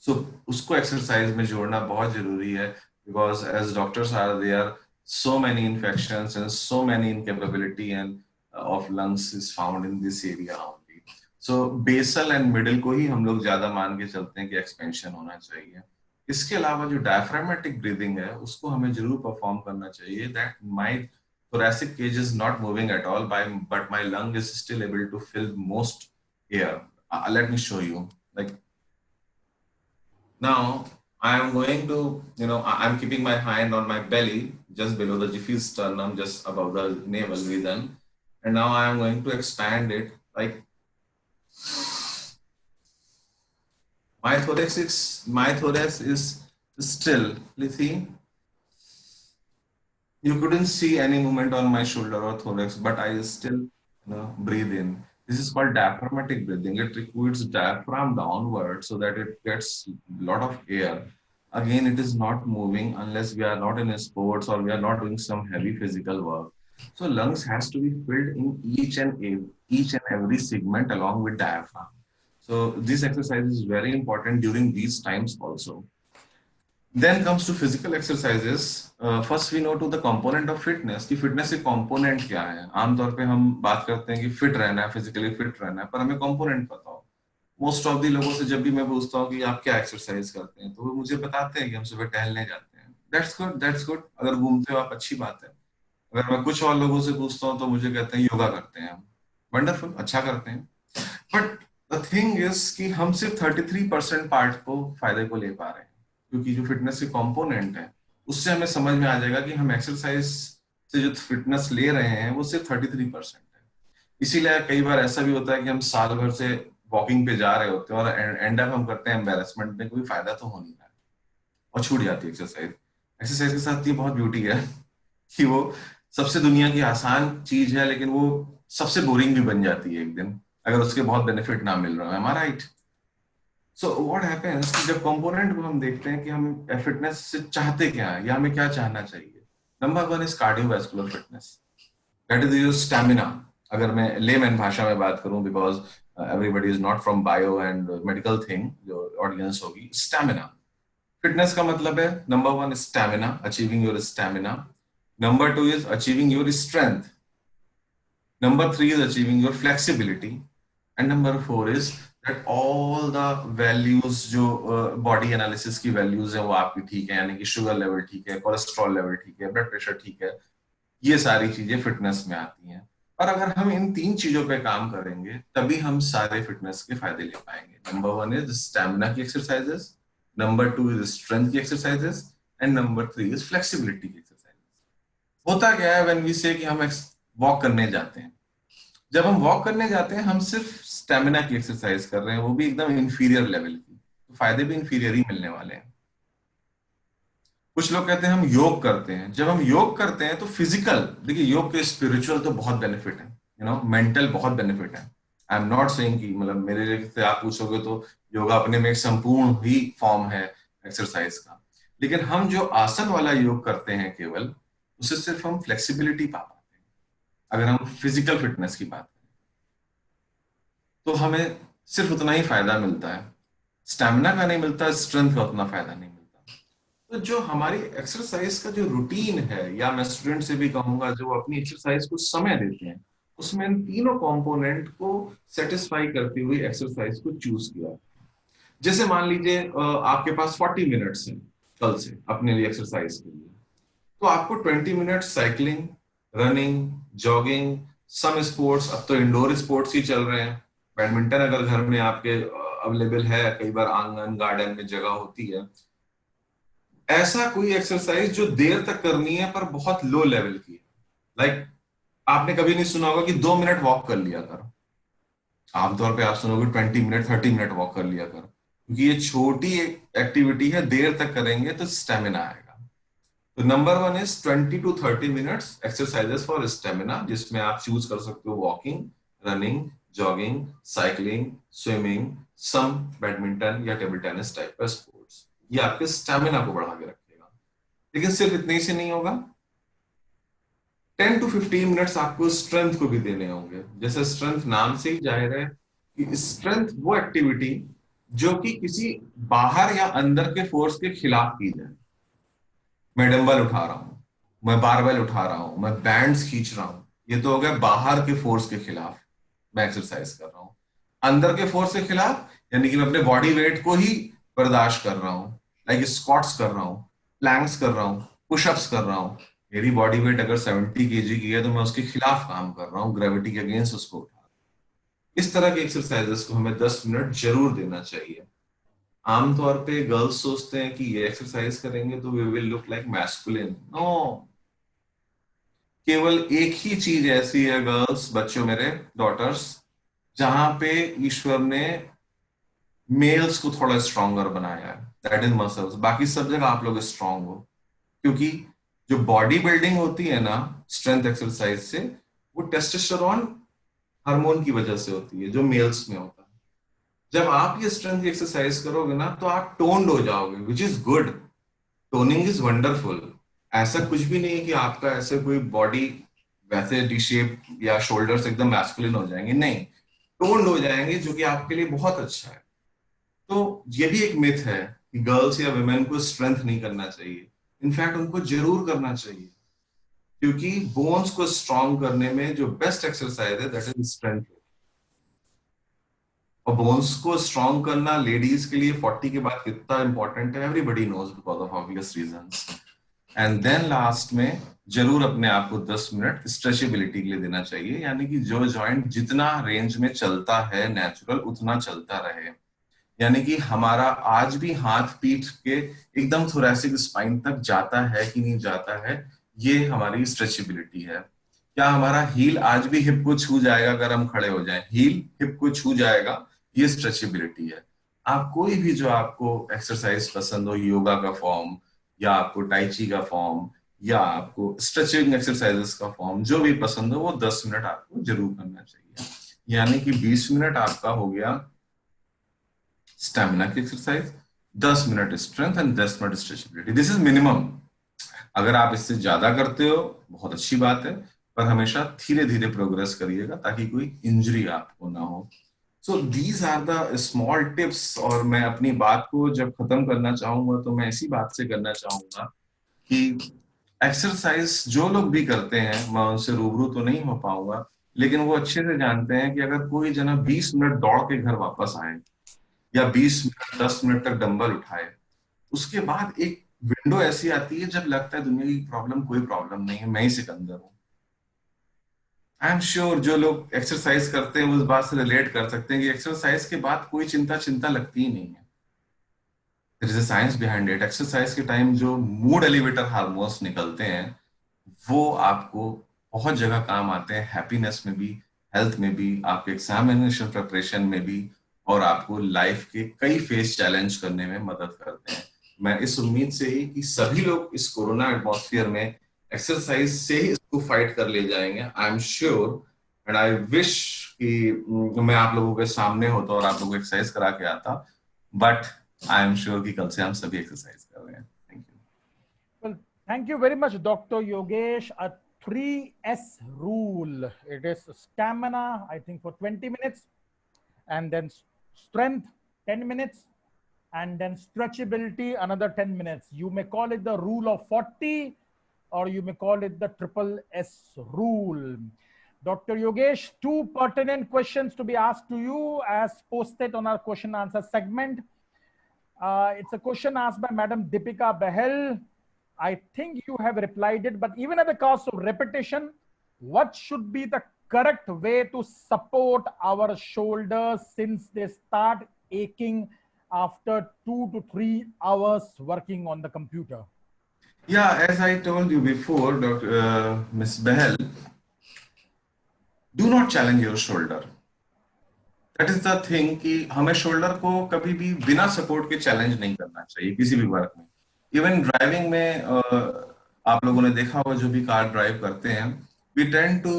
सो उसको एक्सरसाइज में जोड़ना बहुत जरूरी है, because as doctors are there so many infections and so many incapability and of lungs is found in this area only. So basal and middle को ही हम लोग ज्यादा मान के चलते हैं कि expansion होना चाहिए. इसके अलावा जो diaphragmatic breathing है उसको हमें जरूर perform करना चाहिए. That my thoracic cage is not moving at all, but my lung is still able to fill most air. Let me show you. Like now I am going to, I'm keeping my hand on my belly, just below the Jiffy's sternum, just above the navel region. And now I am going to expand it like my thorax is still, you see, you couldn't see any movement on my shoulder or thorax, but I still, breathe in. This is called diaphragmatic breathing. It requires diaphragm downward so that it gets a lot of air. Again, it is not moving unless we are not in sports or we are not doing some heavy physical work. So lungs has to be filled in each and every segment along with diaphragm. So this exercise is very important during these times also. Then comes to physical exercises. First we know to the component of fitness कि fitness के component क्या है. आमतौर पे हम बात करते हैं कि fit रहना है, physically fit रहना है, पर हमें component पता हो. Most of the लोगों से जब भी मैं पूछता हूँ कि आप क्या exercise करते हैं, तो वो मुझे बताते हैं कि हम सुबह टहलने जाते हैं. That's good. अगर घूमते हो आप, अच्छी बात है. अगर मैं कुछ और लोगों से पूछता हूँ तो मुझे कहते हैं योगा करते हैं हम. Wonderful, अच्छा करते हैं. But the thing is कि हम सिर्फ 33% पार्ट को फायदे को ले पा रहे हैं, क्योंकि जो फिटनेस के कंपोनेंट है उससे हमें समझ में आ जाएगा कि हम एक्सरसाइज से जो फिटनेस ले रहे हैं वो सिर्फ 33% है. इसीलिए कई बार ऐसा भी होता है कि हम साल भर से वॉकिंग पे जा रहे होते हैं और एंड अप हम करते हैं एम्बेरसमेंट में, कोई फायदा तो हो नहीं रहा है और छूट जाती है एक्सरसाइज. एक्सरसाइज के साथ ये बहुत ब्यूटी है कि वो सबसे दुनिया की आसान चीज है, लेकिन वो सबसे बोरिंग भी बन जाती है एक दिन अगर उसके बहुत बेनिफिट ना मिल रहा है. हमारा राइट. सो व्हाट हैपेंस कि जब कंपोनेंट को हम देखते हैं कि हम फिटनेस से चाहते क्या है या हमें क्या चाहना चाहिए. Number 1 is cardiovascular fitness. That is your stamina. अगर मैं लेमैन भाषा में बात करूं, because everybody is not from bio and medical thing, जो ऑडियंस होगी. स्टैमिना फिटनेस का मतलब है number 1 stamina, achieving your stamina. Number 2 is achieving your strength. Number 3 is achieving your flexibility. And number 4 is that all the values जो body analysis की values है वो आपकी ठीक है, यानी कि शुगर लेवल ठीक है, कोलेस्ट्रॉल लेवल ठीक है, ब्लड प्रेशर ठीक है. ये सारी चीजें फिटनेस में आती हैं. और अगर हम इन 3 चीजों पे काम करेंगे तभी हम सारे फिटनेस के फायदे ले पाएंगे. नंबर 1 इज स्टैमिना की एक्सरसाइजेस, नंबर 2 इज स्ट्रेंथ की exercises, and number 3 is flexibility की. होता क्या है व्हेन वी से कि हम वॉक करने जाते हैं. जब हम वॉक करने जाते हैं हम सिर्फ स्टेमिना की एक्सरसाइज कर रहे हैं, वो भी एकदम इंफीरियर लेवल की, तो फायदे भी इंफीरियर ही मिलने वाले हैं. कुछ लोग कहते हैं हम योग करते हैं. जब हम योग करते हैं तो फिजिकल, देखिए योग के स्पिरिचुअल तो बहुत बेनिफिट है, मेंटल बहुत बेनिफिट है. आई एम नॉट सेइंग कि मतलब मेरे से आप पूछोगे तो योगा अपने में एक संपूर्ण ही फॉर्म है एक्सरसाइज का. लेकिन हम जो आसन वाला योग करते हैं केवल, उससे सिर्फ हम फ्लेक्सिबिलिटी पा पाते हैं. अगर हम फिजिकल फिटनेस की बात करें तो हमें सिर्फ उतना ही फायदा मिलता है, स्टैमिना का नहीं मिलता, स्ट्रेंथ का उतना फायदा नहीं मिलता. तो जो हमारी एक्सरसाइज का जो रूटीन है, या मैं स्टूडेंट से भी कहूंगा जो अपनी एक्सरसाइज को समय देते हैं, उसमें इन तीनों कंपोनेंट को सेटिस्फाई करती हुई एक्सरसाइज को चूज किया. जैसे मान लीजिए आपके पास 40 मिनट्स हैं कल से अपने लिए एक्सरसाइज के लिए, तो आपको 20 minute cycling, running, jogging, some sports, अब तो इंडोर स्पोर्ट्स ही चल रहे हैं. बैडमिंटन अगर घर में आपके अवेलेबल है, कई बार आंगन गार्डन में जगह होती है, ऐसा कोई एक्सरसाइज जो देर तक करनी है पर बहुत लो लेवल की है. लाइक आपने कभी नहीं सुना होगा कि 2 मिनट वॉक कर लिया कर. आमतौर पे आप सुनोगे 20 मिनट 30 मिनट वॉक कर लिया कर, क्योंकि ये छोटी एक्टिविटी है, देर तक करेंगे तो स्टेमिना आएगा. तो number 1 is 20 to 30 minutes exercises for stamina, जिसमें आप चूज कर सकते हो walking, running, jogging, cycling, swimming, some badminton या टेबल टेनिस टाइप का स्पोर्ट्स. ये आपके स्टेमिना को बढ़ा के रखेगा. लेकिन सिर्फ इतने से नहीं होगा, 10 to 15 मिनट्स आपको स्ट्रेंथ को भी देने होंगे. जैसे स्ट्रेंथ नाम से ही जाहिर है कि स्ट्रेंथ वो एक्टिविटी जो कि किसी बाहर या अंदर के फोर्स के खिलाफ की जाए. मैं डंबल उठा रहा हूं, मैं बारबेल उठा रहा हूं, मैं बैंड्स खींच रहा हूं, ये तो हो गया बाहर के फोर्स के खिलाफ मैं एक्सरसाइज कर रहा हूं. अंदर के फोर्स के खिलाफ यानी कि मैं अपने बॉडी वेट को ही बर्दाश्त कर रहा हूं, लाइक स्क्वाट्स कर रहा हूं, प्लैंक्स कर रहा हूं, पुशअप्स कर रहा हूं. मेरी बॉडी वेट अगर 70 kg की है तो मैं उसके खिलाफ काम कर रहा हूं, ग्रेविटी के अगेंस्ट उसको उठा रहा हूं. इस तरह के एक्सरसाइजेस को हमें 10 मिनट जरूर देना चाहिए. आमतौर पे गर्ल्स सोचते हैं कि ये एक्सरसाइज करेंगे तो we will look like masculine. No, केवल एक ही चीज ऐसी है गर्ल्स, बच्चों मेरे, डॉटर्स, जहां पे ईश्वर ने मेल्स को थोड़ा स्ट्रॉन्गर बनाया है, दैट इज मसल्स. बाकी सब जगह आप लोग स्ट्रॉन्ग हो, क्योंकि जो बॉडी बिल्डिंग होती है ना स्ट्रेंथ एक्सरसाइज से, वो टेस्टोस्टेरोन हार्मोन की वजह से होती है जो मेल्स में होता है. जब आप ये स्ट्रेंथ की एक्सरसाइज करोगे ना तो आप टोन्ड हो जाओगे, which is good. Toning is wonderful. ऐसा कुछ भी नहीं है कि आपका ऐसे कोई बॉडी वैसे डी शेप या शोल्डर्स एकदम मैस्कुलिन हो जाएंगे, नहीं, टोन्ड हो जाएंगे, जो कि आपके लिए बहुत अच्छा है. तो ये भी एक मिथ है कि गर्ल्स या वुमेन को स्ट्रेंथ नहीं करना चाहिए। इनफैक्ट उनको जरूर करना चाहिए, क्योंकि बोन्स को स्ट्रॉन्ग करने में जो बेस्ट एक्सरसाइज है दैट इज स्ट्रेंथ। और बोन्स को स्ट्रॉन्ग करना लेडीज के लिए 40 के बाद कितना इंपॉर्टेंट है, everybody knows because of obvious reasons. And then last में जरूर अपने आप को 10 मिनट स्ट्रेचेबिलिटी के लिए देना चाहिए, यानी कि जो जॉइंट जितना रेंज में चलता है नेचुरल उतना चलता रहे। यानी कि हमारा आज भी हाथ पीठ के एकदम थोरैसिक स्पाइन तक जाता है कि नहीं जाता है, ये हमारी स्ट्रेचेबिलिटी है। क्या हमारा हील आज भी हिप को छू जाएगा अगर हम खड़े हो जाएं, हील हिप को छू जाएगा, ये स्ट्रेचेबिलिटी है। आप कोई भी जो आपको एक्सरसाइज पसंद हो, योगा का फॉर्म या आपको टाइची का फॉर्म या आपको स्ट्रेचिंग एक्सरसाइजेस का फॉर्म, जो भी पसंद हो वो 10 मिनट आपको जरूर करना चाहिए। यानी कि 20 मिनट आपका हो गया स्टैमिना की exercise, 10 minute strength and 10 minute stretchability. This is minimum. अगर आप इससे ज्यादा करते हो बहुत अच्छी बात है, पर हमेशा धीरे धीरे प्रोग्रेस करिएगा ताकि कोई इंजरी आपको ना हो। So these are the small tips. और मैं अपनी बात को जब खत्म करना चाहूंगा तो मैं इसी बात से करना चाहूंगा कि एक्सरसाइज जो लोग भी करते हैं, मैं उनसे रूबरू तो नहीं हो पाऊंगा, लेकिन वो अच्छे से जानते हैं कि अगर कोई जना 20 मिनट दौड़ के घर वापस आए या 20 मिनट 10 मिनट तक डंबल उठाए, उसके बाद एक विंडो ऐसी आती है जब लगता है दुनिया की प्रॉब्लम कोई प्रॉब्लम नहीं है, मैं ही सिकंदर हूं। आई एम श्योर जो लोग एक्सरसाइज करते हैं उस बात से रिलेट कर सकते हैं कि एक्सरसाइज के बाद कोई चिंता लगती ही नहीं है। There is a science behind it. Exercise के टाइम जो मूड एलिवेटर हार्मोन्स निकलते हैं वो आपको बहुत जगह काम आते हैं, हैप्पीनेस में भी, हेल्थ में भी, आपके एग्जामिनेशन प्रिपरेशन में भी, और आपको लाइफ के कई फेस चैलेंज करने में मदद करते हैं। मैं इस उम्मीद से ही कि सभी लोग इस कोरोना एटमॉस्फेयर में एक्सरसाइज से ही इसको फाइट कर ले जाएंगे। I am sure and I wish कि मैं आप लोगों के सामने होता और आप लोगों को एक्सरसाइज करा के आता, बट आई एम श्योर कि कल से हम सभी एक्सरसाइज कर रहे हैं। Thank you. Well, thank you very much, Dr. Yogesh. A 3S rule. It is stamina, I think, for 20 minutes, and then strength 10 minutes, and then stretchability another 10 minutes. You may call it the rule of 40, or you may call it the triple S rule. Dr. Yogesh, two pertinent questions to be asked to you as posted on our question answer segment. It's a question asked by Madam Deepika Behel. I think you have replied it, but even at the cost of repetition, what should be the correct way to support our shoulders since they start aching after 2 to 3 hours working on the computer? Yeah, as I told you before, Ms. Behel, do not challenge your shoulder. That is the thing कि हमें shoulder को कभी भी बिना support के challenge नहीं करना चाहिए किसी भी वर्क में। इवन ड्राइविंग में आप लोगों ने देखा होगा जो भी कार ड्राइव करते हैं, we tend to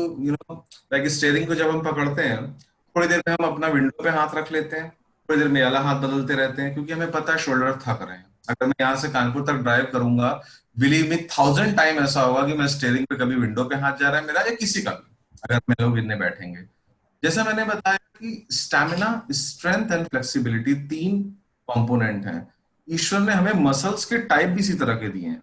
like steering को जब हम पकड़ते हैं थोड़ी देर में हम अपना विंडो पे हाथ रख लेते हैं, थोड़ी देर में वाला हाथ बदलते रहते हैं, क्योंकि हमें पता है शोल्डर थक रहे हैं। अगर मैं यहाँ से कानपुर तक ड्राइव करूंगा, बिलीव मी 1000 टाइम ऐसा होगा कि मैं स्टीयरिंग पे कभी विंडो पे हाथ जा रहा है मेरा या किसी का भी, अगर मैं लोग इतने बैठेंगे। जैसा मैंने बताया कि stamina, strength and flexibility 3 component हैं। ईश्वर ने हमें मसल्स के टाइप भी इसी तरह के दिए हैं।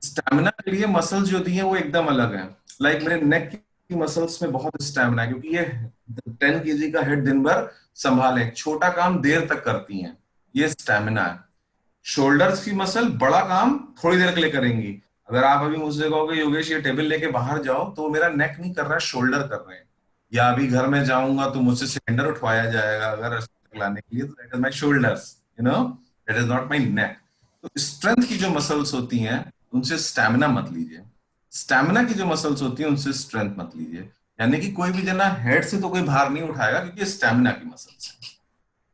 स्टैमिना के लिए मसल्स जो दिए हैं वो एकदम अलग है। लाइक मेरे नेक की मसल्स में बहुत स्टैमिना है, क्योंकि ये 10 kg का हेड दिन भर संभाले, छोटा काम देर तक करती हैं, ये स्टैमिना है। शोल्डर्स की मसल बड़ा काम थोड़ी देर के लिए करेंगी। अगर आप अभी मुझसे कहोगे योगेश ये टेबल लेके बाहर जाओ, तो मेरा नेक नहीं कर रहा है, शोल्डर कर रहे हैं। या अभी घर में जाऊंगा तो मुझसे सिलेंडर उठवाया जाएगा अगर लाने के लिए, तो that is my shoulders, that is not my नेक। तो स्ट्रेंथ की जो मसल्स होती हैं उनसे स्टैमिना मत लीजिए, स्टैमिना की जो मसल्स होती हैं उनसे स्ट्रेंथ मत लीजिए। यानी कि कोई भी जना हेड से तो कोई भार नहीं उठाएगा, क्योंकि स्टैमिना की मसल्स है।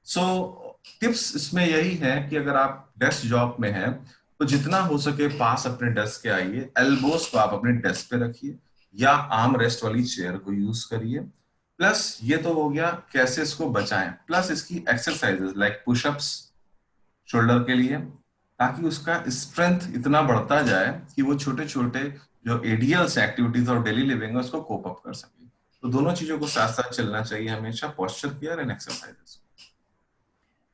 सो टिप्स इसमें यही है कि अगर आप डेस्क जॉब में हैं तो जितना हो सके पास अपने डेस्क के आइए, एल्बोस को आप अपने डेस्क पे रखिए या आर्म रेस्ट वाली चेयर को यूज करिए। प्लस ये तो हो गया कैसे इसको बचाएं, प्लस इसकी एक्सरसाइजेस लाइक पुशअप्स शोल्डर के लिए, ताकि उसका स्ट्रेंथ इतना बढ़ता जाए कि वो छोटे छोटे जो एडीएल्स एक्टिविटीज और डेली लिविंग है उसको कोप अप कर सके। तो दोनों चीजों को साथ साथ चलना चाहिए हमेशा, posture care and exercises.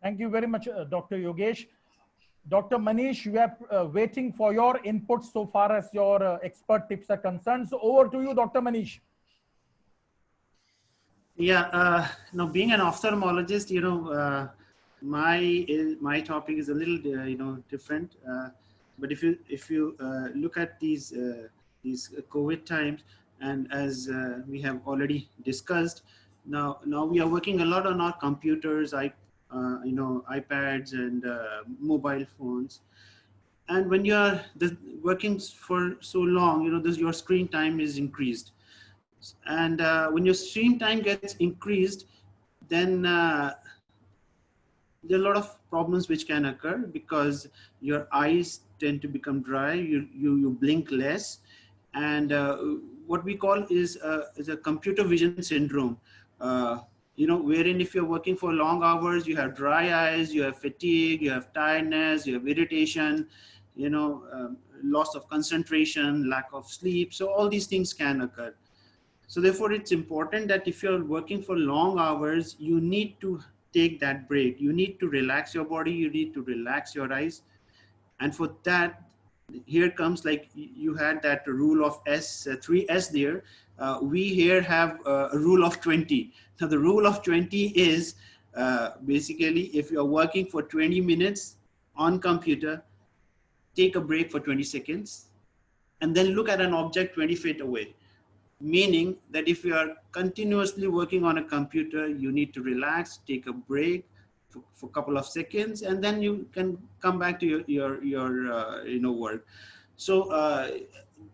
Thank you very much, Dr. Yogesh. Dr. Manish, we are waiting for your input so far as your expert tips are concerned. So over to you, Dr. Manish. Yeah, now being an ophthalmologist, my topic is a little different. But if you look at these COVID times, and as we have already discussed, now we are working a lot on our computers, iPads and mobile phones. And when you are working for so long, your screen time is increased. And when your screen time gets increased, then there are a lot of problems which can occur, because your eyes tend to become dry, you blink less, and what we call is a computer vision syndrome. Wherein if you're working for long hours, you have dry eyes, you have fatigue, you have tiredness, you have irritation, loss of concentration, lack of sleep. So all these things can occur. So therefore, it's important that if you're working for long hours, you need to take that break. You need to relax your body. You need to relax your eyes. And for that, here comes, like you had that rule of 3S there. We here have a rule of 20. Now the rule of 20 is basically, if you're working for 20 minutes on computer, take a break for 20 seconds and then look at an object 20 feet away. Meaning that if you are continuously working on a computer, you need to relax, take a break for a couple of seconds, and then you can come back to your work. So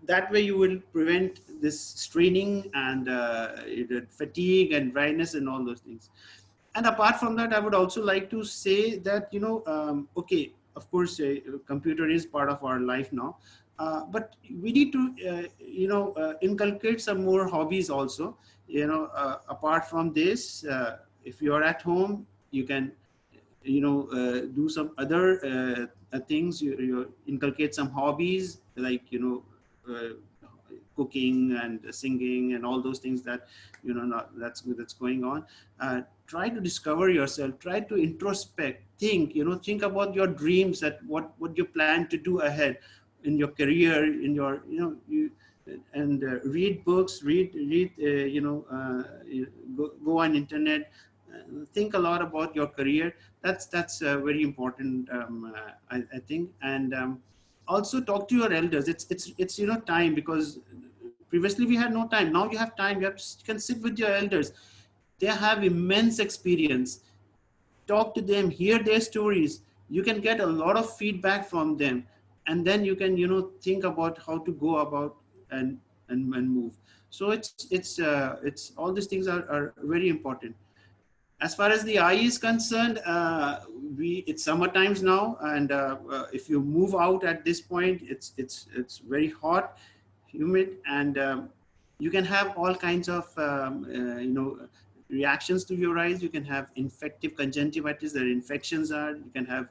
that way you will prevent this straining and fatigue and dryness and all those things. And apart from that, I would also like to say that, okay, of course, computer is part of our life now. But we need to, inculcate some more hobbies also. Apart from this, if you are at home, you can, do some other things. You inculcate some hobbies like, cooking and singing and all those things that, that's going on. Try to discover yourself. Try to introspect. Think about your dreams, that what you plan to do ahead in your career, in your, and read books, go on internet, think a lot about your career. That's very important, I think. And also talk to your elders. It's time, because previously we had no time. Now you have time. You can sit with your elders. They have immense experience. Talk to them, hear their stories. You can get a lot of feedback from them, and then you can think about how to go about and move. So it's all these things are very important. As far as the eye is concerned, it's summer times now, and if you move out at this point, it's very hot, humid, and you can have all kinds of reactions to your eyes. You can have infective conjunctivitis. There infections are. You can have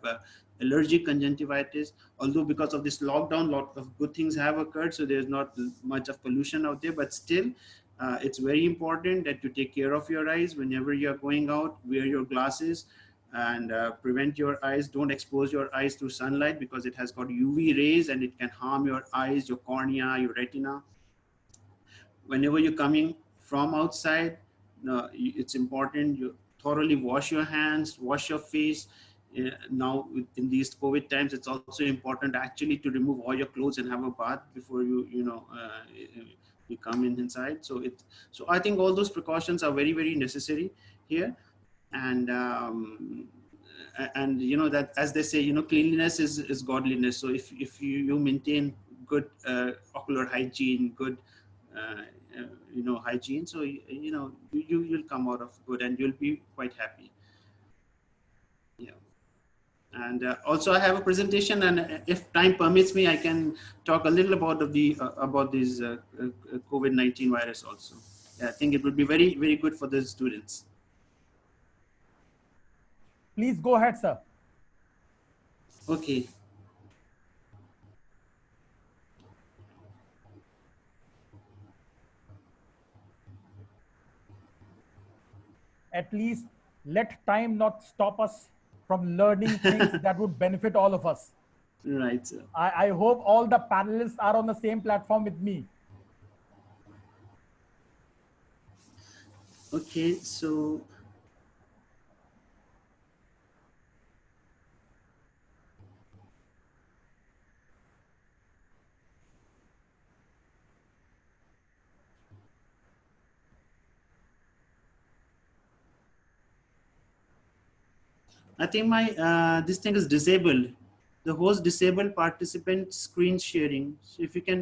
allergic conjunctivitis. Although because of this lockdown, a lot of good things have occurred, so there's not much of pollution out there. But still, it's very important that you take care of your eyes whenever you're going out. Wear your glasses and prevent your eyes. Don't expose your eyes to sunlight, because it has got UV rays and it can harm your eyes, your cornea, your retina. Whenever you're coming from outside, it's important you thoroughly wash your hands, wash your face. Now in these COVID times, it's also important actually to remove all your clothes and have a bath before you come inside. So I think all those precautions are very, very necessary here. And that, as they say, cleanliness is godliness. So if you maintain good ocular hygiene, good hygiene, so you'll come out of good and you'll be quite happy. Yeah. And also I have a presentation, and if time permits me, I can talk a little about about this COVID-19 virus also. Yeah, I think it would be very, very good for the students. Please go ahead, sir. Okay. At least let time not stop us from learning things that would benefit all of us. Right, sir. I hope all the panelists are on the same platform with me. Okay, so I think my this thing is disabled. The host disabled participant screen sharing. So if you can,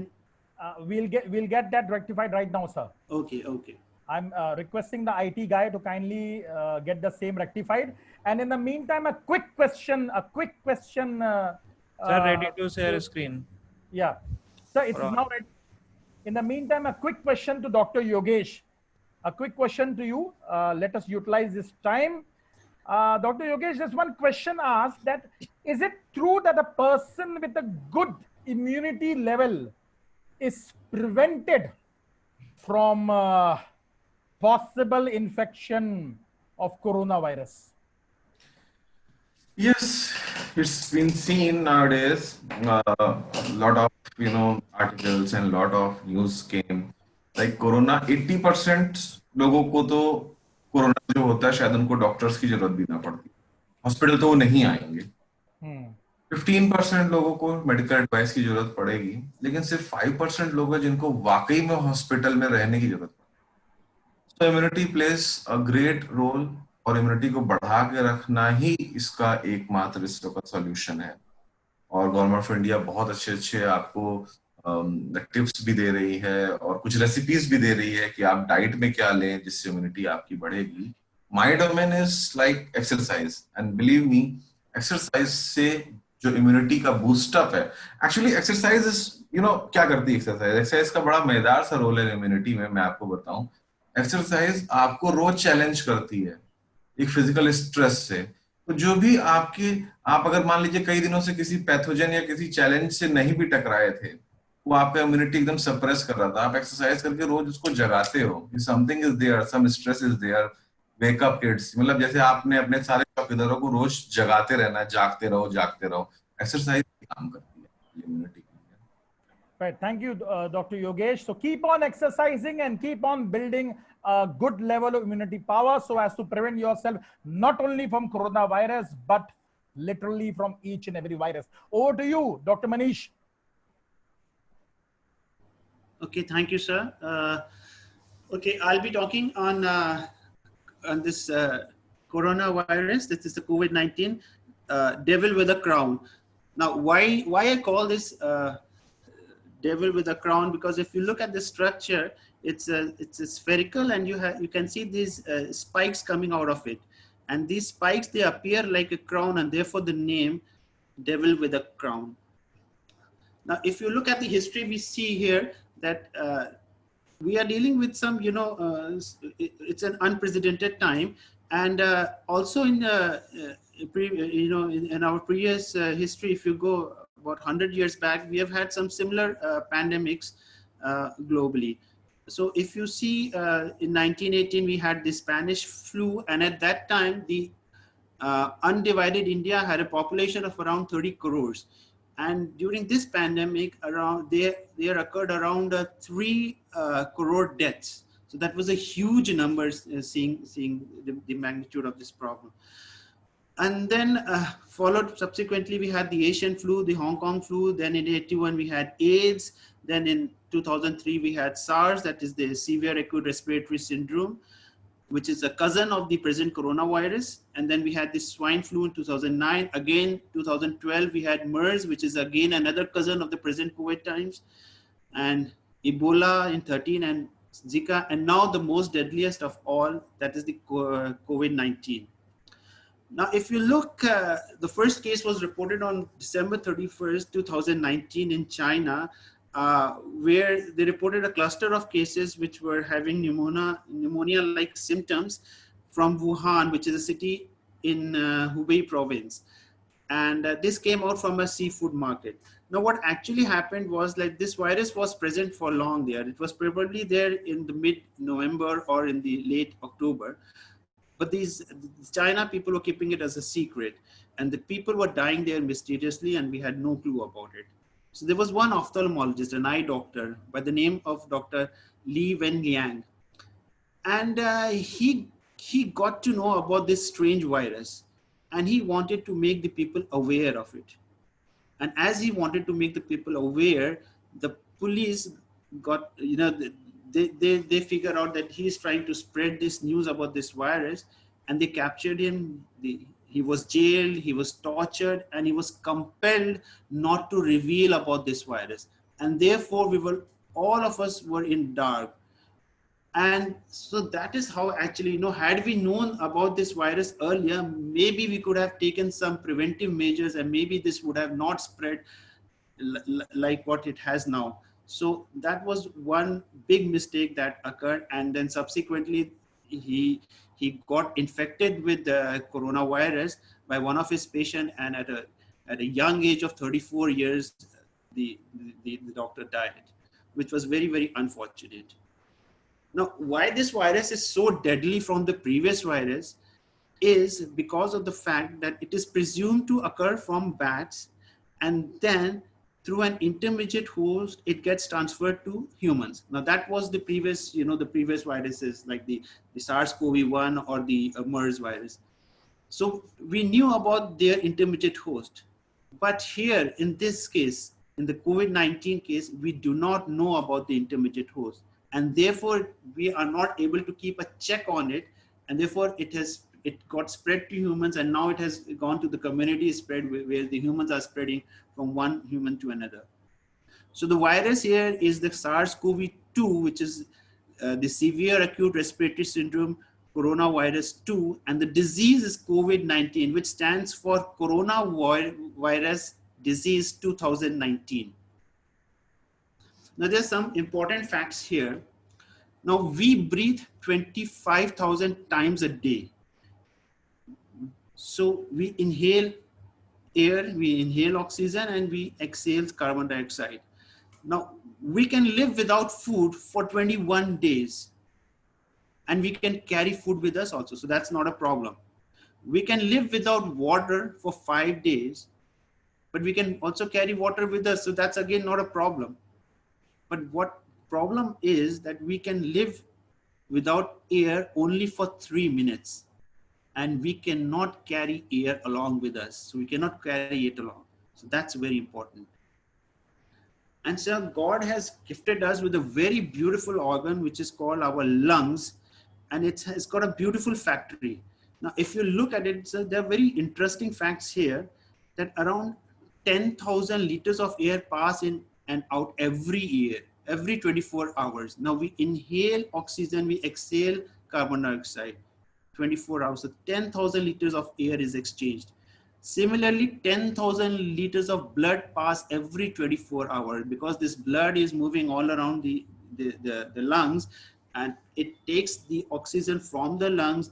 We'll get that rectified right now, sir. okay, okay. I'm requesting the IT guy to kindly get the same rectified. And in the meantime, a quick question. Sir, ready to share a screen. Yeah. So it's Or- now ready. In the meantime, a quick question to Dr. Yogesh. A quick question to you. Let us utilize this time. Dr. Yogesh, there's one question asked that, is it true that a person with a good immunity level is prevented from possible infection of coronavirus? Yes, it's been seen nowadays. A lot of articles and lot of news came. Like Corona, 80% लोगों को तो corona जो होता है शायद उनको doctors की जरूरत भी ना पड़ती, हॉस्पिटल तो वो नहीं आएंगे। 15% लोगों को मेडिकल एडवाइस की जरूरत पड़ेगी, लेकिन सिर्फ 5% लोग हैं जिनको वाकई में हॉस्पिटल में रहने की जरूरत पड़ेगी। So immunity plays a great role और इम्यूनिटी को बढ़ा के रखना ही इसका एकमात्र इसका सॉल्यूशन है। और गवर्नमेंट ऑफ इंडिया बहुत अच्छे आपको टिप्स भी दे रही है और कुछ रेसिपीज भी दे रही है कि आप डाइट में क्या लें जिससे इम्यूनिटी आपकी बढ़ेगी। My domain is like exercise, and believe me, exercise से जो इम्यूनिटी का बूस्टअप है, एक्चुअली एक्सरसाइज इज क्या करती है एक्सरसाइज का बड़ा मजेदार सा रोल है इम्यूनिटी में। मैं आपको बताऊं, एक्सरसाइज आपको रोज चैलेंज करती है एक फिजिकल स्ट्रेस से। तो जो भी आप अगर मान लीजिए कई दिनों से किसी पैथोजन या किसी चैलेंज से नहीं भी टकराए थे, वो आपका इम्यूनिटी एकदम सप्रेस कर रहा था, आप एक्सरसाइज करके रोज उसको जगाते हो, something is there, some stress is there, wake up kids, मतलब जैसे आपने अपने सारे चौकीदारों को रोज जगाते रहना, जागते रहो। एक्सरसाइज काम करती है immunity. Right. Thank you, Dr. Yogesh. So keep on exercising and keep on building a good level of immunity power so as to prevent yourself not only from coronavirus, but literally from each and every virus. Over to you, Dr. Manish. Okay, thank you, sir. Okay, I'll be talking on this coronavirus. This is the COVID-19 devil with a crown. Now, why I call this devil with a crown? Because if you look at the structure, it's a spherical, and you can see these spikes coming out of it, and these spikes, they appear like a crown, and therefore the name devil with a crown. Now, if you look at the history, we see here that we are dealing with some, it's an unprecedented time, and also in in our previous history, if you go about 100 years back, we have had some similar pandemics globally. So if you see in 1918, we had the Spanish flu, and at that time, the undivided India had a population of around 30 crores. And during this pandemic, there occurred around 3 crore deaths. So that was a huge number, seeing the magnitude of this problem. And then followed subsequently, we had the Asian flu, the Hong Kong flu. Then in 81, we had AIDS. Then in 2003, we had SARS, that is the severe acute respiratory syndrome, which is a cousin of the present coronavirus. And then we had the swine flu in 2009. Again, 2012, we had MERS, which is again another cousin of the present COVID times. And Ebola in 13, and Zika. And now the most deadliest of all, that is the COVID-19. Now, if you look, the first case was reported on December 31st, 2019 in China, where they reported a cluster of cases which were having pneumonia-like symptoms from Wuhan, which is a city in Hubei province. And this came out from a seafood market. Now, what actually happened was, like, this virus was present for long there. It was probably there in the mid-November or in the late October. But these China people were keeping it as a secret, and the people were dying there mysteriously, and we had no clue about it. So there was one ophthalmologist, an eye doctor by the name of Dr. Li Wenliang, and he got to know about this strange virus, and he wanted to make the people aware of it. And as he wanted to make the people aware, the police got, they figured out that he is trying to spread this news about this virus, and they captured him. He was jailed, he was tortured, and he was compelled not to reveal about this virus. And therefore, all of us were in dark. And so that is how actually, had we known about this virus earlier, maybe we could have taken some preventive measures, and maybe this would have not spread like what it has now. So that was one big mistake that occurred. And then subsequently, he got infected with the coronavirus by one of his patients, and at a young age of 34 years, the doctor died, which was very, very unfortunate. Now, why this virus is so deadly from the previous virus is because of the fact that it is presumed to occur from bats, and then through an intermediate host, it gets transferred to humans. Now, that was the previous, the previous viruses like the SARS-CoV-1 or the MERS virus. So we knew about their intermediate host. But here, in this case, in the COVID-19 case, we do not know about the intermediate host. And therefore, we are not able to keep a check on it. And therefore, it got spread to humans, and now it has gone to the community spread, where the humans are spreading from one human to another. So the virus here is the SARS-CoV-2, which is the severe acute respiratory syndrome coronavirus 2, and the disease is COVID-19, which stands for coronavirus disease 2019. Now, there's some important facts here. Now, we breathe 25,000 times a day. So we inhale air, we inhale oxygen, and we exhale carbon dioxide. Now, we can live without food for 21 days. And we can carry food with us also, so that's not a problem. We can live without water for 5 days, but we can also carry water with us, so that's again not a problem. But what problem is that we can live without air only for 3 minutes, and we cannot carry air along with us. So we cannot carry it along. So that's very important. And so God has gifted us with a very beautiful organ, which is called our lungs, and it's got a beautiful factory. Now, if you look at it, so there are very interesting facts here, that around 10,000 liters of air pass in and out every year, every 24 hours. Now, we inhale oxygen, we exhale carbon dioxide, 24 hours. So 10,000 liters of air is exchanged. Similarly, 10,000 liters of blood pass every 24 hours, because this blood is moving all around the lungs, and it takes the oxygen from the lungs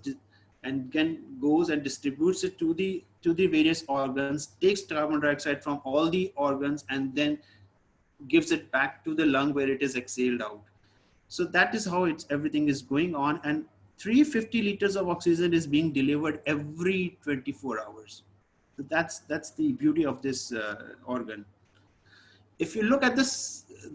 and then goes and distributes it to the various organs, takes carbon dioxide from all the organs, and then gives it back to the lung where it is exhaled out. So that is how everything is going on, and 350 liters of oxygen is being delivered every 24 hours. So that's the beauty of this organ. If you look at the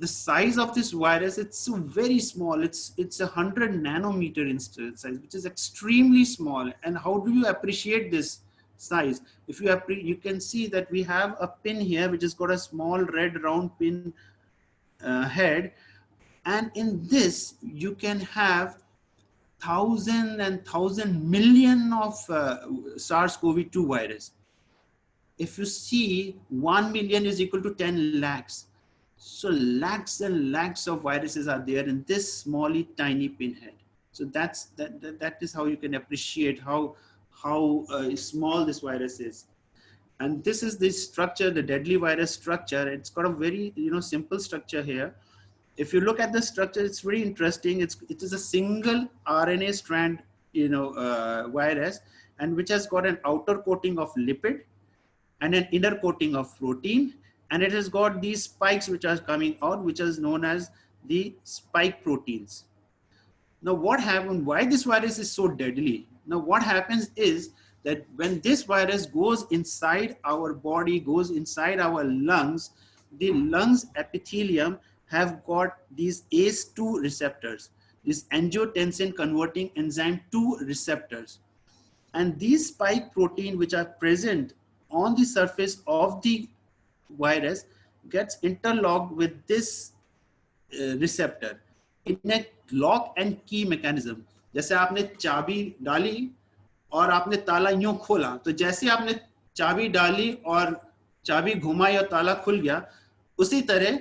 size of this virus, it's so very small. It's 100 nanometer in size, which is extremely small. And how do you appreciate this size? If you can see that we have a pin here, which has got a small red round pin head. And in this, you can have 1,000 and 1,000 million of SARS-CoV-2 virus. If you see, 1 million is equal to 10 lakhs. So lakhs and lakhs of viruses are there in this smally tiny pinhead. So that is how you can appreciate how small this virus is. And this is the structure, the deadly virus structure. It's got a very simple structure here. If you look at the structure, it's very interesting. It is a single RNA strand virus, and which has got an outer coating of lipid and an inner coating of protein, and it has got these spikes which are coming out, which is known as the spike proteins. Now, what happened? Why this virus is so deadly? Now what happens is that when this virus goes inside our body, goes inside our lungs, the lungs epithelium have got these ACE2 receptors, these angiotensin converting enzyme 2 receptors. And these spike protein which are present on the surface of the virus gets interlocked with this receptor in a lock and key mechanism. जैसे आपने चाबी डाली और आपने ताला यूं खोला, तो जैसे आपने चाबी डाली और चाबी घुमाई और ताला खुल गया, उसी तरह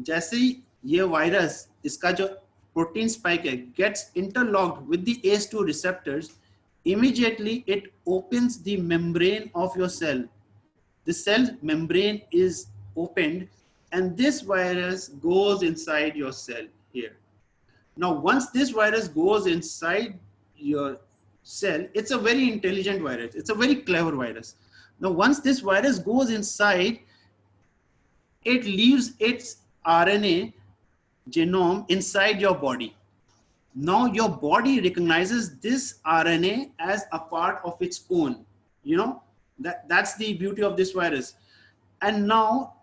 जैसे ही ये वायरस, इसका जो प्रोटीन स्पाइक है, gets interlocked with the ACE2 receptors, immediately it opens the membrane of your cell. The cell membrane is opened and this virus goes inside your cell here. Now, once this virus goes inside your cell, it's a very intelligent virus. It's a very clever virus. Now, once this virus goes inside, it leaves its RNA genome inside your body. Now, your body recognizes this RNA as a part of its own. You know, that's the beauty of this virus. And now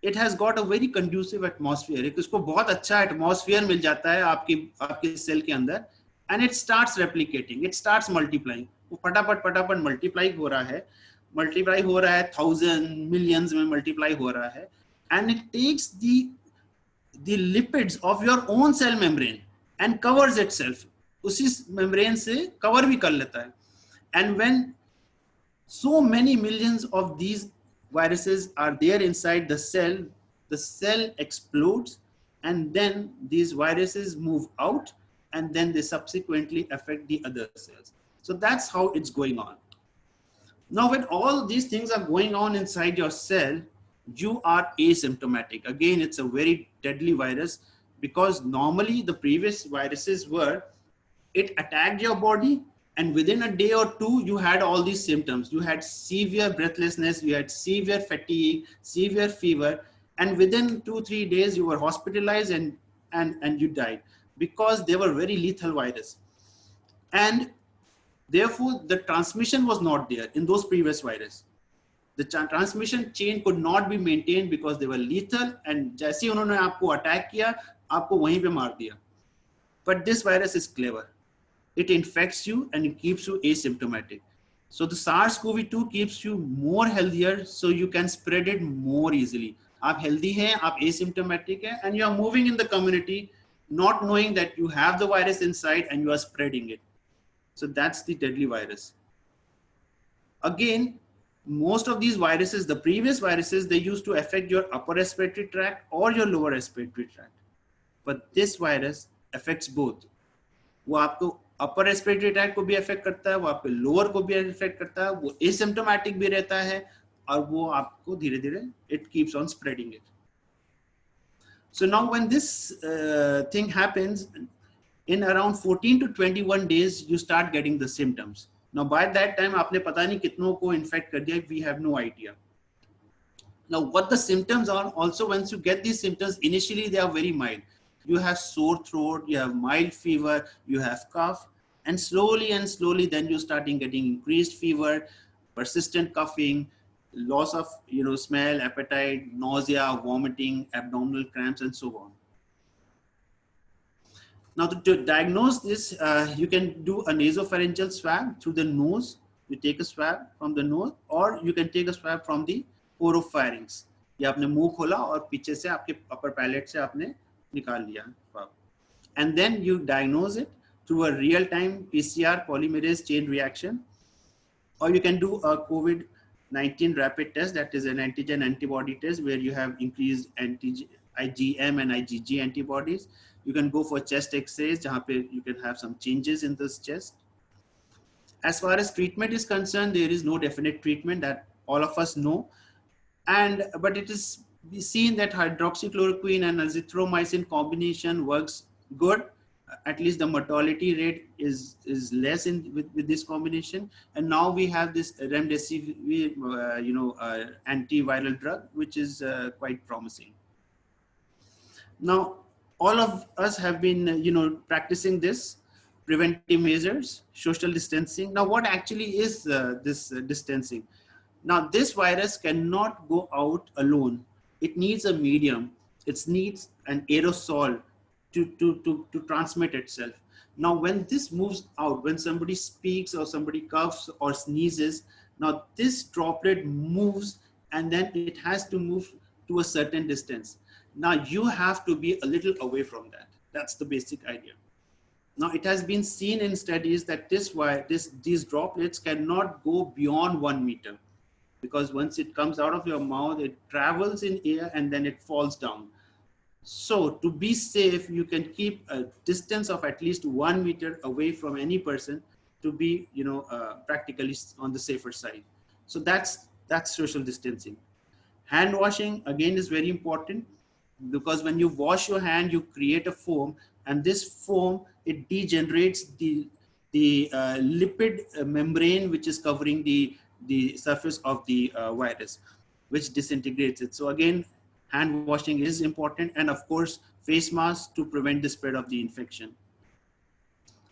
it has got a very conducive atmosphere. इसको बहुत अच्छा atmosphere मिल जाता है आपके cell के अंदर, and it starts replicating, it starts multiplying. वो फटाफट multiply हो रहा है, thousand, millions में multiply हो रहा है, and it takes the lipids of your own cell membrane and covers itself. उसी membrane से cover भी कर लेता है. And when so many millions of these viruses are there inside the cell explodes, and then these viruses move out, and then they subsequently affect the other cells. So that's how it's going on. Now, when all these things are going on inside your cell, you are asymptomatic. Again, it's a very deadly virus, because normally the previous viruses were, it attacked your body, and within a day or two, you had all these symptoms. You had severe breathlessness, you had severe fatigue, severe fever, and within 2-3 days, you were hospitalized and you died, because they were very lethal virus. And therefore, the transmission was not there in those previous viruses. The transmission chain could not be maintained because they were lethal, and जैसे ही उन्होंने आपको attack किया, आपको वहीं पे मार दिया. But this virus is clever. It infects you and it keeps you asymptomatic. So the SARS-CoV-2 keeps you more healthier, so you can spread it more easily. आप healthy हैं, आप asymptomatic हैं, and you are moving in the community, not knowing that you have the virus inside and you are spreading it. So that's the deadly virus. Again, most of these viruses, the previous viruses, they used to affect your upper respiratory tract or your lower respiratory tract. But this virus affects both. वो आपको upper respiratory tract को भी affect करता है, वो आपके lower को भी affect करता है, वो asymptomatic भी रहता है, और वो आपको धीरे-धीरे it keeps on spreading it. So now when this thing happens, in around 14 to 21 days, you start getting the symptoms. Now by that time, आपने पता नहीं कितनों को infect कर दिया, we have no idea. Now what the symptoms are, also once you get these symptoms, initially they are very mild. You have sore throat, you have mild fever, you have cough, and slowly then you're starting getting increased fever, persistent coughing, loss of smell, appetite, nausea, vomiting, abdominal cramps, and so on. Now to diagnose this, you can do a nasopharyngeal swab through the nose. You take a swab from the nose, or you can take a swab from the oropharynx. ये आपने मुंह खोला और पीछे से आपके upper palate से आपने निकाल लिया. And then you diagnose it through a real-time PCR polymerase chain reaction, or you can do a COVID-19 rapid test, that is an antigen antibody test, where you have increased IgM and IgG antibodies. You can go for chest X-rays, जहाँ पे you can have some changes in this chest. As far as treatment is concerned, there is no definite treatment that all of us know, but it is seen that hydroxychloroquine and azithromycin combination works good. At least the mortality rate is less with this combination. And now we have this remdesivir, antiviral drug, which is quite promising. Now, all of us have been, practicing this preventive measures, social distancing. Now, what actually is this distancing? Now, this virus cannot go out alone. It needs a medium. It needs an aerosol to transmit itself. Now, when this moves out, when somebody speaks or somebody coughs or sneezes, now this droplet moves and then it has to move to a certain distance. Now, you have to be a little away from that. That's the basic idea. Now, it has been seen in studies that these droplets cannot go beyond 1 meter, because once it comes out of your mouth, it travels in air and then it falls down. So to be safe, you can keep a distance of at least 1 meter away from any person to be, practically on the safer side. So that's social distancing. Hand washing again is very important, because when you wash your hand, you create a foam, and this foam, it degenerates the lipid membrane which is covering the surface of the virus, which disintegrates it. So again, hand washing is important, and of course, face masks to prevent the spread of the infection.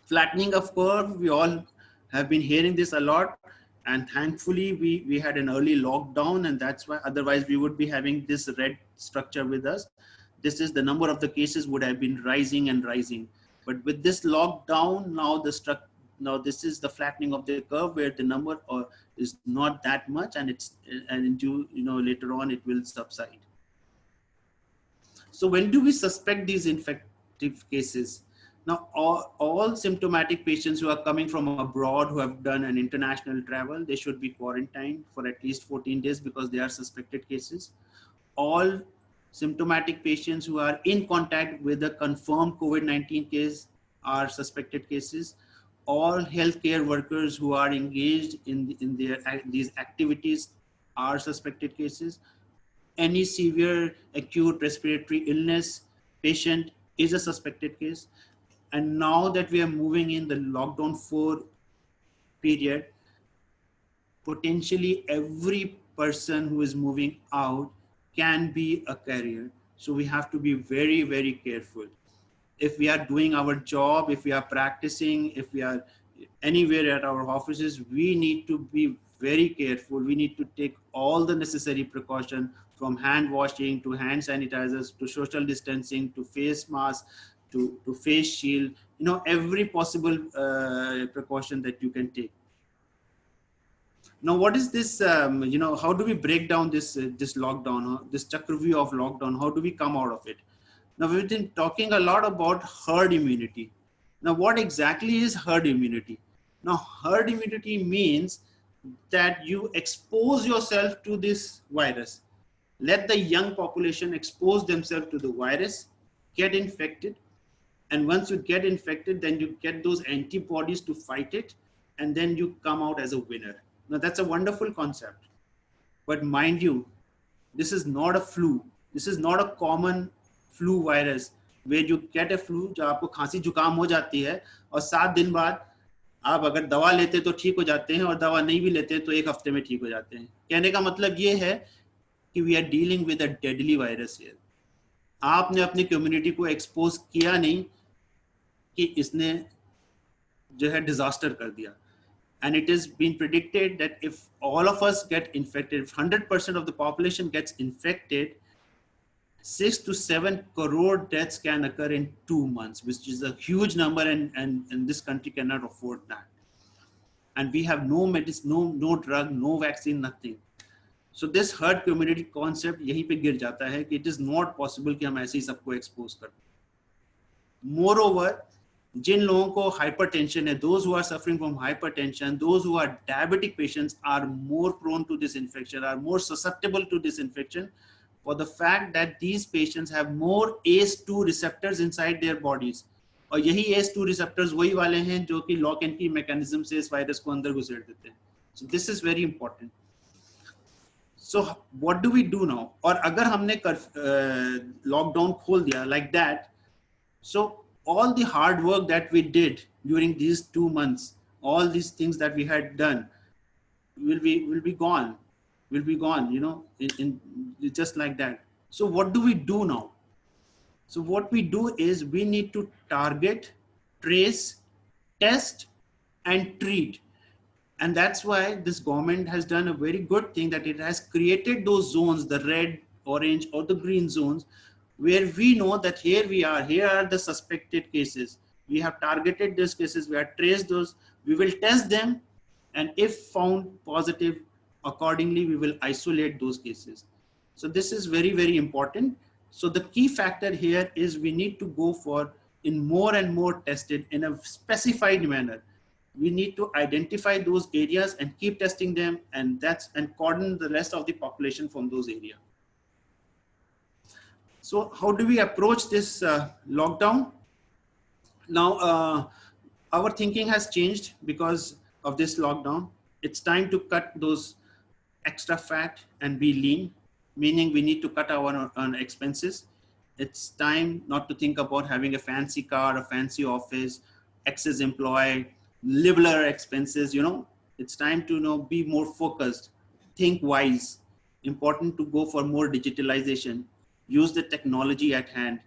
Flattening of curve, we all have been hearing this a lot, and thankfully we had an early lockdown, and that's why otherwise we would be having this red structure with us. This is the number of the cases would have been rising and rising. But with this lockdown, now this is the flattening of the curve, where the number is not that much, and later on it will subside. So when do we suspect these infective cases? Now, all symptomatic patients who are coming from abroad, who have done an international travel, they should be quarantined for at least 14 days because they are suspected cases. All symptomatic patients who are in contact with a confirmed COVID-19 case are suspected cases. All healthcare workers who are engaged in these activities are suspected cases. Any severe acute respiratory illness patient is a suspected case. And now that we are moving in the lockdown 4 period, potentially every person who is moving out can be a carrier. So we have to be very, very careful. If we are doing our job, if we are practicing, if we are anywhere at our offices, we need to be very careful. We need to take all the necessary precaution, from hand washing to hand sanitizers to social distancing to face masks to face shield, every possible precaution that you can take. Now, what is this, how do we break down this lockdown, this chakravyuh of lockdown? How do we come out of it? Now, we've been talking a lot about herd immunity. Now, what exactly is herd immunity? Now, herd immunity means that you expose yourself to this virus. Let the young population expose themselves to the virus, get infected. And once you get infected, then you get those antibodies to fight it. And then you come out as a winner. Now, that's a wonderful concept. But mind you, this is not a flu. This is not a common flu virus where you get a flu, जो आपको खांसी जुकाम हो जाती है और 7 दिन बाद आप अगर दवा लेते तो ठीक हो जाते हैं और दवा नहीं भी लेते तो 1 हफ्ते में ठीक हो जाते हैं. कहने का मतलब ये है कि we are dealing with a deadly virus here. आपने अपनी कम्युनिटी को एक्सपोज किया नहीं कि इसने जो है डिजास्टर कर दिया. And it has been predicted that if all of us get infected, if 100% of the population gets infected, 6 to 7 crore deaths can occur in 2 months, which is a huge number, and this country cannot afford that. And we have no medicine, no drug, no vaccine, nothing. So this herd community concept यहीं पे गिर जाता है कि it is not possible कि हम ऐसे ही सबको expose कर. Moreover, जिन लोगों को hypertension है, those who are suffering from hypertension, those who are diabetic patients are more prone to this infection, are more susceptible to this infection, for the fact that these patients have more ACE2 receptors inside their bodies. और यही ACE2 receptors वही वाले हैं जो कि lock and key mechanism से इस virus को अंदर घुसेड़ देते हैं. So this is very important. So what do we do now? और अगर हमने lockdown खोल दिया like that, so all the hard work that we did during these 2 months, all these things that we had done will be gone, in just like that. So what do we do now? So what we do is we need to target, trace, test and treat. And that's why this government has done a very good thing, that it has created those zones, the red, orange, or the green zones, where we know that here are the suspected cases. We have targeted those cases, we have traced those, we will test them, and if found positive, accordingly, we will isolate those cases. So this is very, very important. So the key factor here is we need to go for in more and more tested in a specified manner. We need to identify those areas and keep testing them, and cordon the rest of the population from those areas. So how do we approach this lockdown? Now, our thinking has changed because of this lockdown. It's time to cut those extra fat and be lean, meaning we need to cut our expenses. It's time not to think about having a fancy car, a fancy office, excess employee, liberal expenses. It's time to be more focused, think wise. Important to go for more digitalization, use the technology at hand,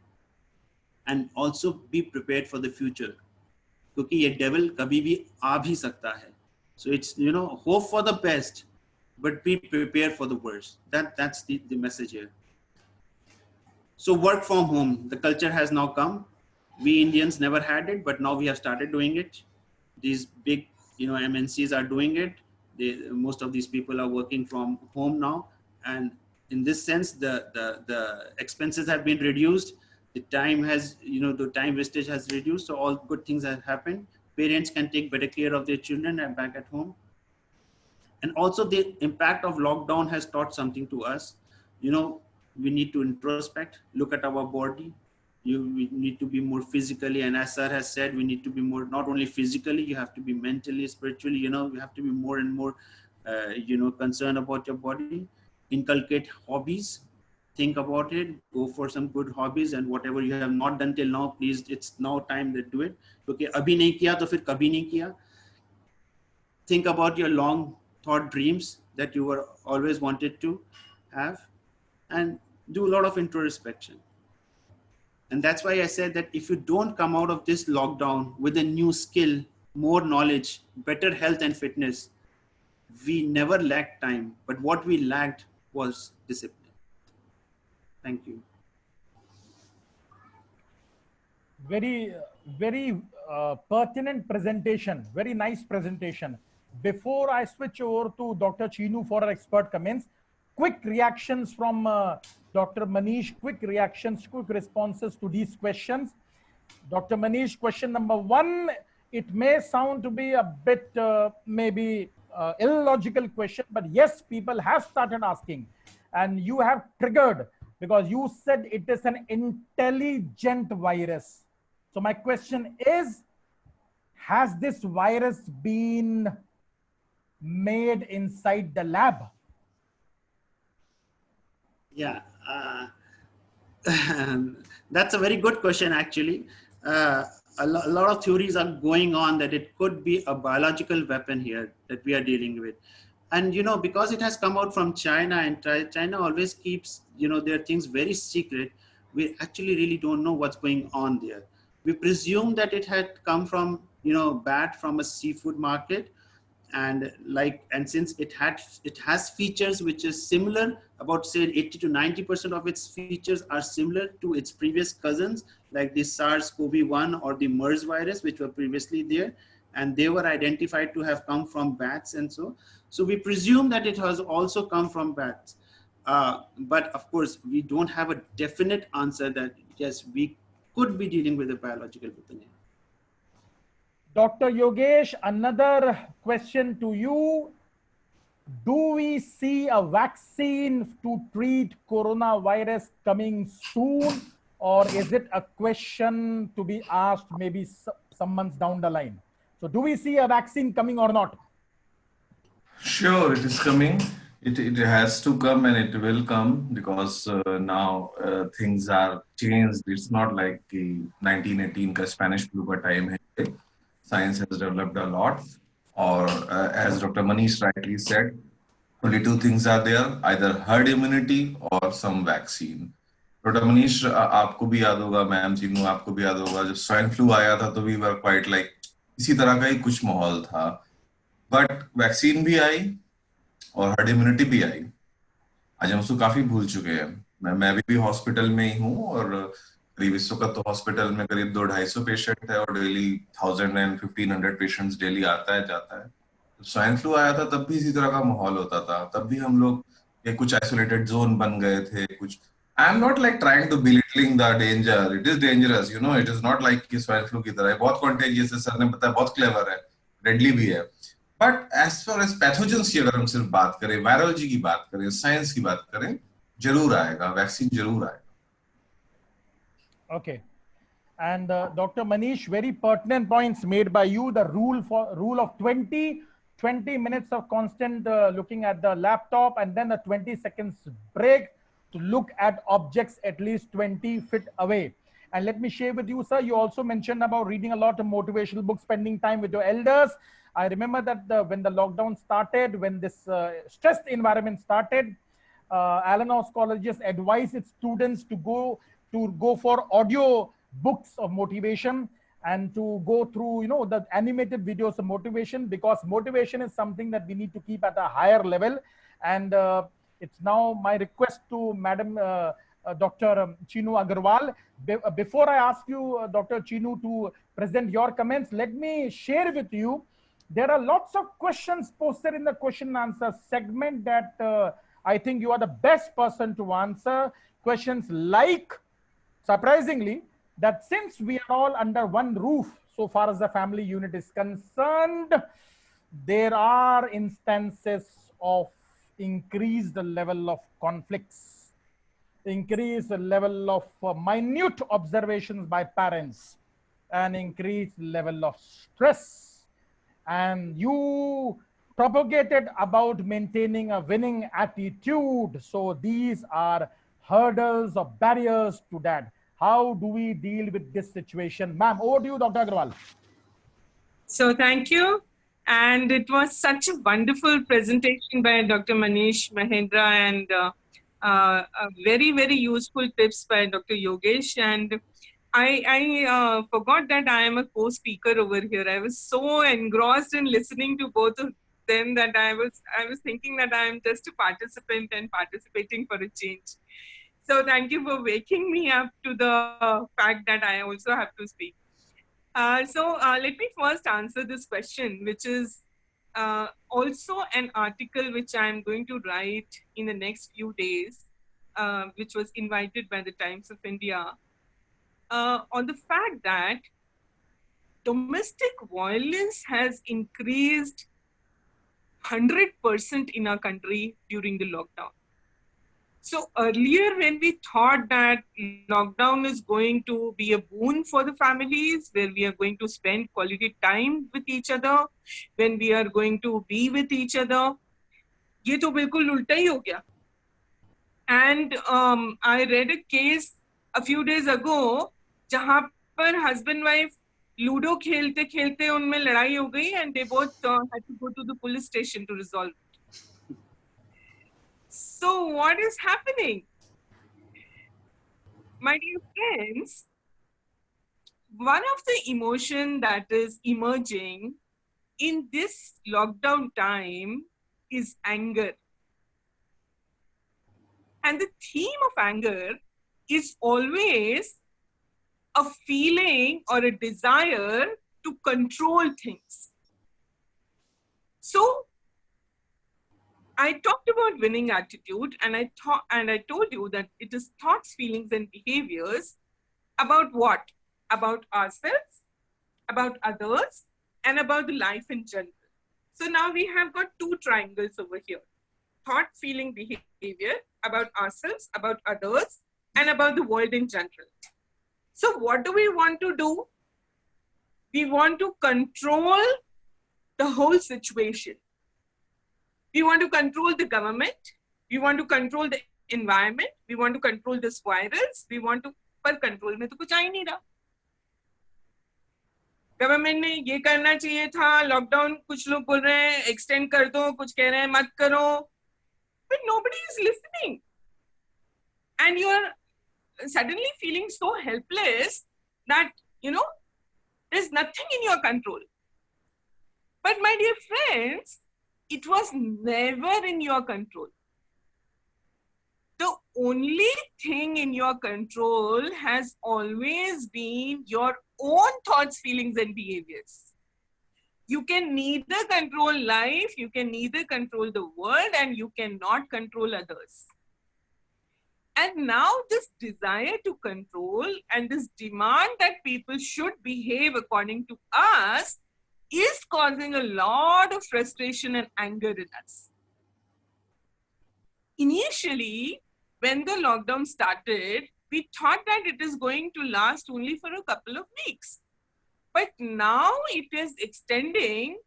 and also be prepared for the future. क्योंकि ये devil कभी भी आ भी सकता है. So it's hope for the best, but be prepared for the worst. That's the message here. So work from home, the culture has now come. We Indians never had it, but now we have started doing it. These big MNCs are doing it. Most of these people are working from home now, and in this sense, the expenses have been reduced. The time has, the time wastage has reduced. So all good things have happened. Parents can take better care of their children and back at home. And also the impact of lockdown has taught something to us. We need to introspect, look at our body. We need to be more physically, and as sir has said, we need to be more, not only physically, you have to be mentally, spiritually, you have to be more and more, concerned about your body. Inculcate hobbies, think about it, go for some good hobbies, and whatever you have not done till now, please, it's now time to do it. Okay, abhi nahi kiya to fir kabhi nahi kiya. Think about your long thought dreams that you were always wanted to have, and do a lot of introspection. And that's why I said that if you don't come out of this lockdown with a new skill, more knowledge, better health and fitness, we never lacked time, but what we lacked was discipline. Thank you. Very, very pertinent presentation. Very nice presentation. Before I switch over to Dr. Chinu for our expert comments, quick reactions from Dr. Manish, quick reactions, quick responses to these questions. Dr. Manish, question number 1, it may sound to be a bit maybe illogical question, but yes, people have started asking, and you have triggered because you said it is an intelligent virus. So my question is, has this virus been made inside the lab? Yeah, that's a very good question, actually. A lot of theories are going on that it could be a biological weapon here that we are dealing with. And, because it has come out from China, and China always keeps, their things very secret, we actually really don't know what's going on there. We presume that it had come from, bat from a seafood market. And since it has features which is similar, about say 80 to 90% of its features are similar to its previous cousins, like the SARS-CoV-1 or the MERS virus, which were previously there, and they were identified to have come from bats. And so we presume that it has also come from bats. But of course, we don't have a definite answer that yes, we could be dealing with a biological weapon. Dr. Yogesh, another question to you. Do we see a vaccine to treat coronavirus coming soon, or is it a question to be asked maybe some months down the line? So do we see a vaccine coming or not? Sure, it is coming. It has to come, and it will come, because now things are changed. It's not like the 1918 ka Spanish flu ka time hai. Science has developed a lot, or as Dr. Manish rightly said, only two things are there, either herd immunity or some vaccine. Dr. Manish, आपको भी याद होगा, ma'am Chinu आपको भी याद होगा, जब swine flu आया था तो we were quite like, इसी तरह का ही कुछ माहौल था, बट वैक्सीन भी आई और हर्ड इम्यूनिटी भी आई। आज हम उसको काफी भूल चुके हैं। मैं भी हॉस्पिटल में ही हूँ, और करीब इस वक्त तो हॉस्पिटल में करीब 200-250 पेशेंट है, और डेली 1000 and 1500 पेशेंट्स डेली आता है जाता है। जब स्वाइन फ्लू आया था तब भी इसी तरह का माहौल होता था, तब भी हम लोग ये कुछ आइसोलेटेड जोन बन गए थे कुछ। I am not like trying to belittling the danger, it is dangerous, it is not like कि स्वाइन फ्लू की तरह है, बहुत कॉन्टेजियस है, सर ने बताया बहुत क्लेवर है, डेडली भी है। But as far as pathogens की अगर हम सिर्फ बात करें, वायरोलॉजी की बात करें, साइंस की बात करें, जरूर आएगा, वैक्सीन जरूर आएगा। Okay. And Dr. Manish, very pertinent points made by you. The rule of 20 minutes of constant looking at the laptop, and then a 20 seconds break to look at objects at least 20 feet away. And let me share with you, sir, you also mentioned about reading a lot of motivational books, spending time with your elders. I remember that when the lockdown started, when this stressed environment started, Allen College just advised its students to go for audio books of motivation, and to go through the animated videos of motivation, because motivation is something that we need to keep at a higher level. And it's now my request to Madam Dr. Chinu Agarwal. Before I ask you, Dr. Chinu, to present your comments, let me share with you, there are lots of questions posted in the question and answer segment that I think you are the best person to answer. Questions like, surprisingly, that since we are all under one roof, so far as the family unit is concerned, there are instances of increased level of conflicts, increased level of minute observations by parents, and increased level of stress. And you propagated about maintaining a winning attitude. So these are hurdles or barriers to that. How do we deal with this situation? Ma'am, over to you, Dr. Agarwal. So thank you. And it was such a wonderful presentation by Dr. Manish Mahendra, and very, very useful tips by Dr. Yogesh. And I forgot that I am a co-speaker over here. I was so engrossed in listening to both of them that I was thinking that I am just a participant and participating for a change. So thank you for waking me up to the fact that I also have to speak. So let me first answer this question, which is also an article which I'm going to write in the next few days, which was invited by the Times of India, on the fact that domestic violence has increased 100% in our country during the lockdown. So earlier, when we thought that lockdown is going to be a boon for the families, where we are going to spend quality time with each other, when we are going to be with each other, ये तो बिल्कुल उल्टा ही हो गया. And I read a case a few days ago, जहाँ पर husband wife ludo खेलते खेलते उनमें लड़ाई हो गई, and they both had to go to the police station to resolve it. So what is happening? My dear friends, one of the emotion that is emerging in this lockdown time is anger. And the theme of anger is always a feeling or a desire to control things. So I talked about winning attitude, and I told you that it is thoughts, feelings, and behaviors about what? About ourselves, about others, and about the life in general. So now we have got two triangles over here: thought, feeling, behavior, about ourselves, about others, and about the world in general. So what do we want to do? We want to control the whole situation. We want to control the government. We want to control the environment. We want to control this virus. We want to, पर control में तो कुछ आ ही नहीं रहा. Government ने ये करना चाहिए था, लॉकडाउन कुछ लोग बोल रहे हैं एक्सटेंड कर दो, कुछ कह रहे हैं मत करो, but nobody is listening, and you are suddenly feeling so helpless that there's nothing in your control. But my dear friends, it was never in your control. The only thing in your control has always been your own thoughts, feelings, and behaviors. You can neither control life, you can neither control the world, and you cannot control others. And now this desire to control and this demand that people should behave according to us is causing a lot of frustration and anger in us. Initially, when the lockdown started, we thought that it is going to last only for a couple of weeks. But now it is extending,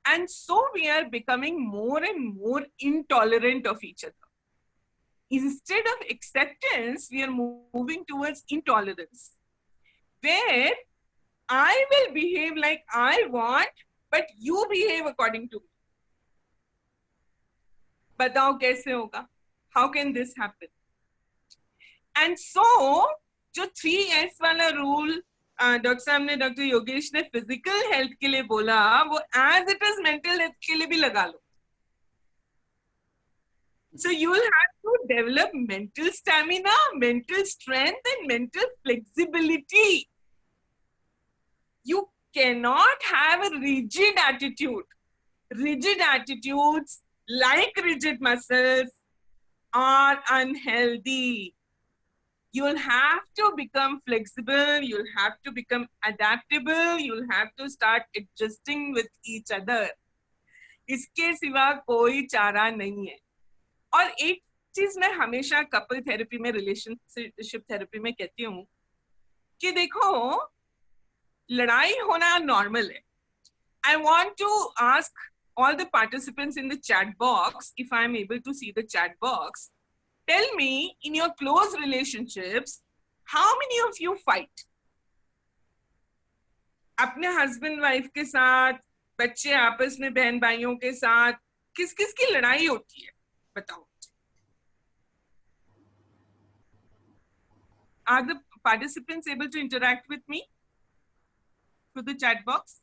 and so we are becoming more and more intolerant of each other. Instead of acceptance, we are moving towards intolerance, where I will behave like I want, but you behave according to me. Batao kaise hoga? How can this happen? And so, जो 3S वाला rule doctor साहब ने, doctor Yogesh ने physical health के लिए बोला, वो as it is mental health के लिए भी लगा लो. So you will have to develop mental stamina, mental strength, and mental flexibility. You cannot have a rigid attitude. Rigid attitudes, like rigid muscles, are unhealthy. You'll have to become flexible, you'll have to become adaptable, you'll have to start adjusting with each other. इसके सिवा कोई चारा नहीं है. और एक चीज मैं हमेशा कपल थेरेपी में, रिलेशनशिप थेरेपी में कहती हूँ कि देखो, लड़ाई होना नॉर्मल है. I want to ask all the participants in the chat box, if I am able to see the chat box, tell me, in your close relationships, how many of you fight? अपने husband wife के साथ, बच्चे आपस में बहन भाइयों के साथ, किस किस की लड़ाई होती है? बताओ. Are the participants able to interact with me through the chat box?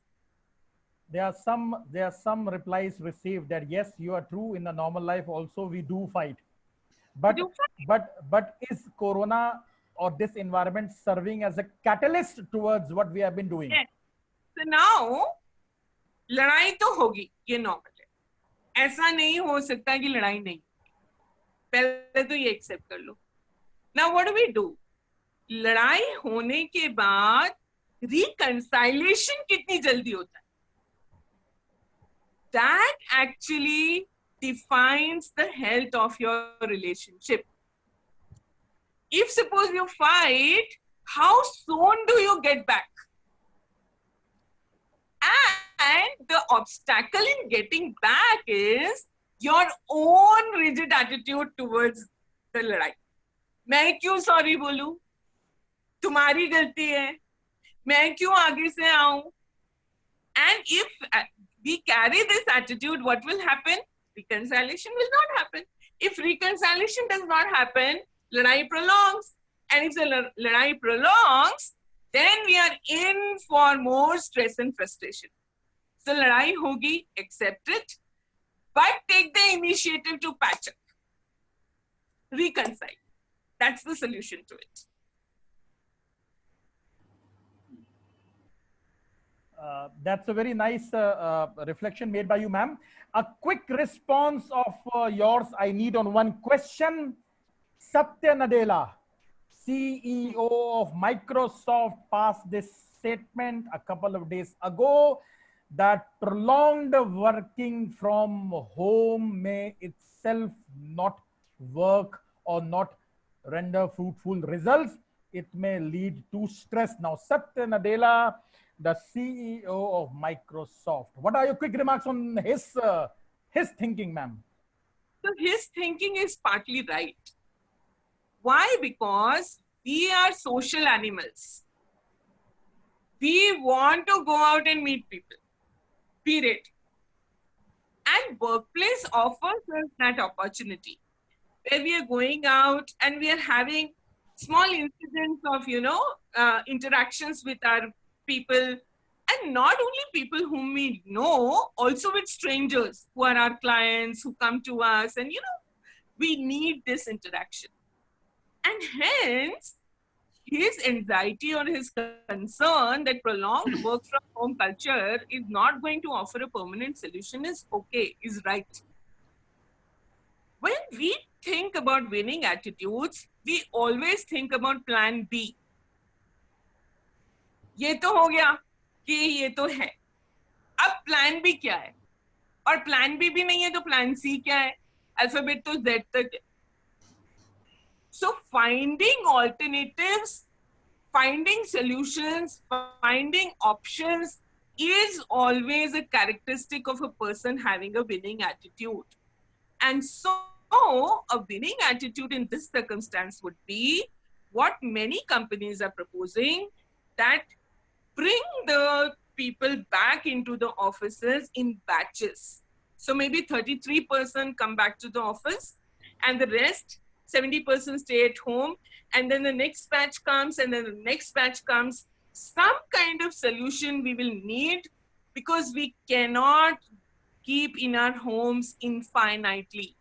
There are some replies received that yes, you are true. In the normal life also we do fight. But is Corona or this environment serving as a catalyst towards what we have been doing? Yes. So now, लड़ाई तो होगी, ये normal है. ऐसा नहीं हो सकता कि लड़ाई नहीं. पहले तो ये accept कर लो. Now what do? लड़ाई होने के बाद reconciliation कितनी जल्दी होता है? That actually defines the health of your relationship. If suppose you fight, how soon do you get back? And the obstacle in getting back is your own rigid attitude towards the लड़ाई. मैं क्यों sorry बोलूं? तुम्हारी गलती है. मैं क्यों आगे से आऊं? And if we carry this attitude, what will happen? Reconciliation will not happen. If reconciliation does not happen, लड़ाई prolongs. And if the लड़ाई prolongs, then we are in for more stress and frustration. So लड़ाई होगी, accept it, but take the initiative to patch up. Reconcile. That's the solution to it. That's a very nice reflection made by you, ma'am. A quick response of yours I need on one question. Satya Nadella, CEO of Microsoft, passed this statement a couple of days ago that prolonged working from home may itself not work or not render fruitful results. It may lead to stress. Now, Satya Nadella, the CEO of Microsoft, what are your quick remarks on his thinking, ma'am? So his thinking is partly right. Why? Because we are social animals. We want to go out and meet people. Period. And workplace offers us that opportunity where we are going out and we are having small incidents of, interactions with our people. And And not only people whom we know, also with strangers who are our clients, who come to us, and we need this interaction. And hence, his anxiety or his concern that prolonged work from home culture is not going to offer a permanent solution is okay, is right. When we think about winning attitudes, we always think about plan B. ये तो हो गया कि ये तो है. अब plan B क्या है? और प्लान बी भी नहीं है तो प्लान सी क्या है? अल्फाबेट तो Z तक है. So finding alternatives, finding solutions, finding options is always a characteristic of a person having a winning attitude. And so a winning attitude in this circumstance would be what many companies are proposing, that bring the people back into the offices in batches. So maybe 33% come back to the office and the rest 70% stay at home, and then the next batch comes, and then the next batch comes. Some kind of solution we will need, because we cannot keep in our homes infinitely.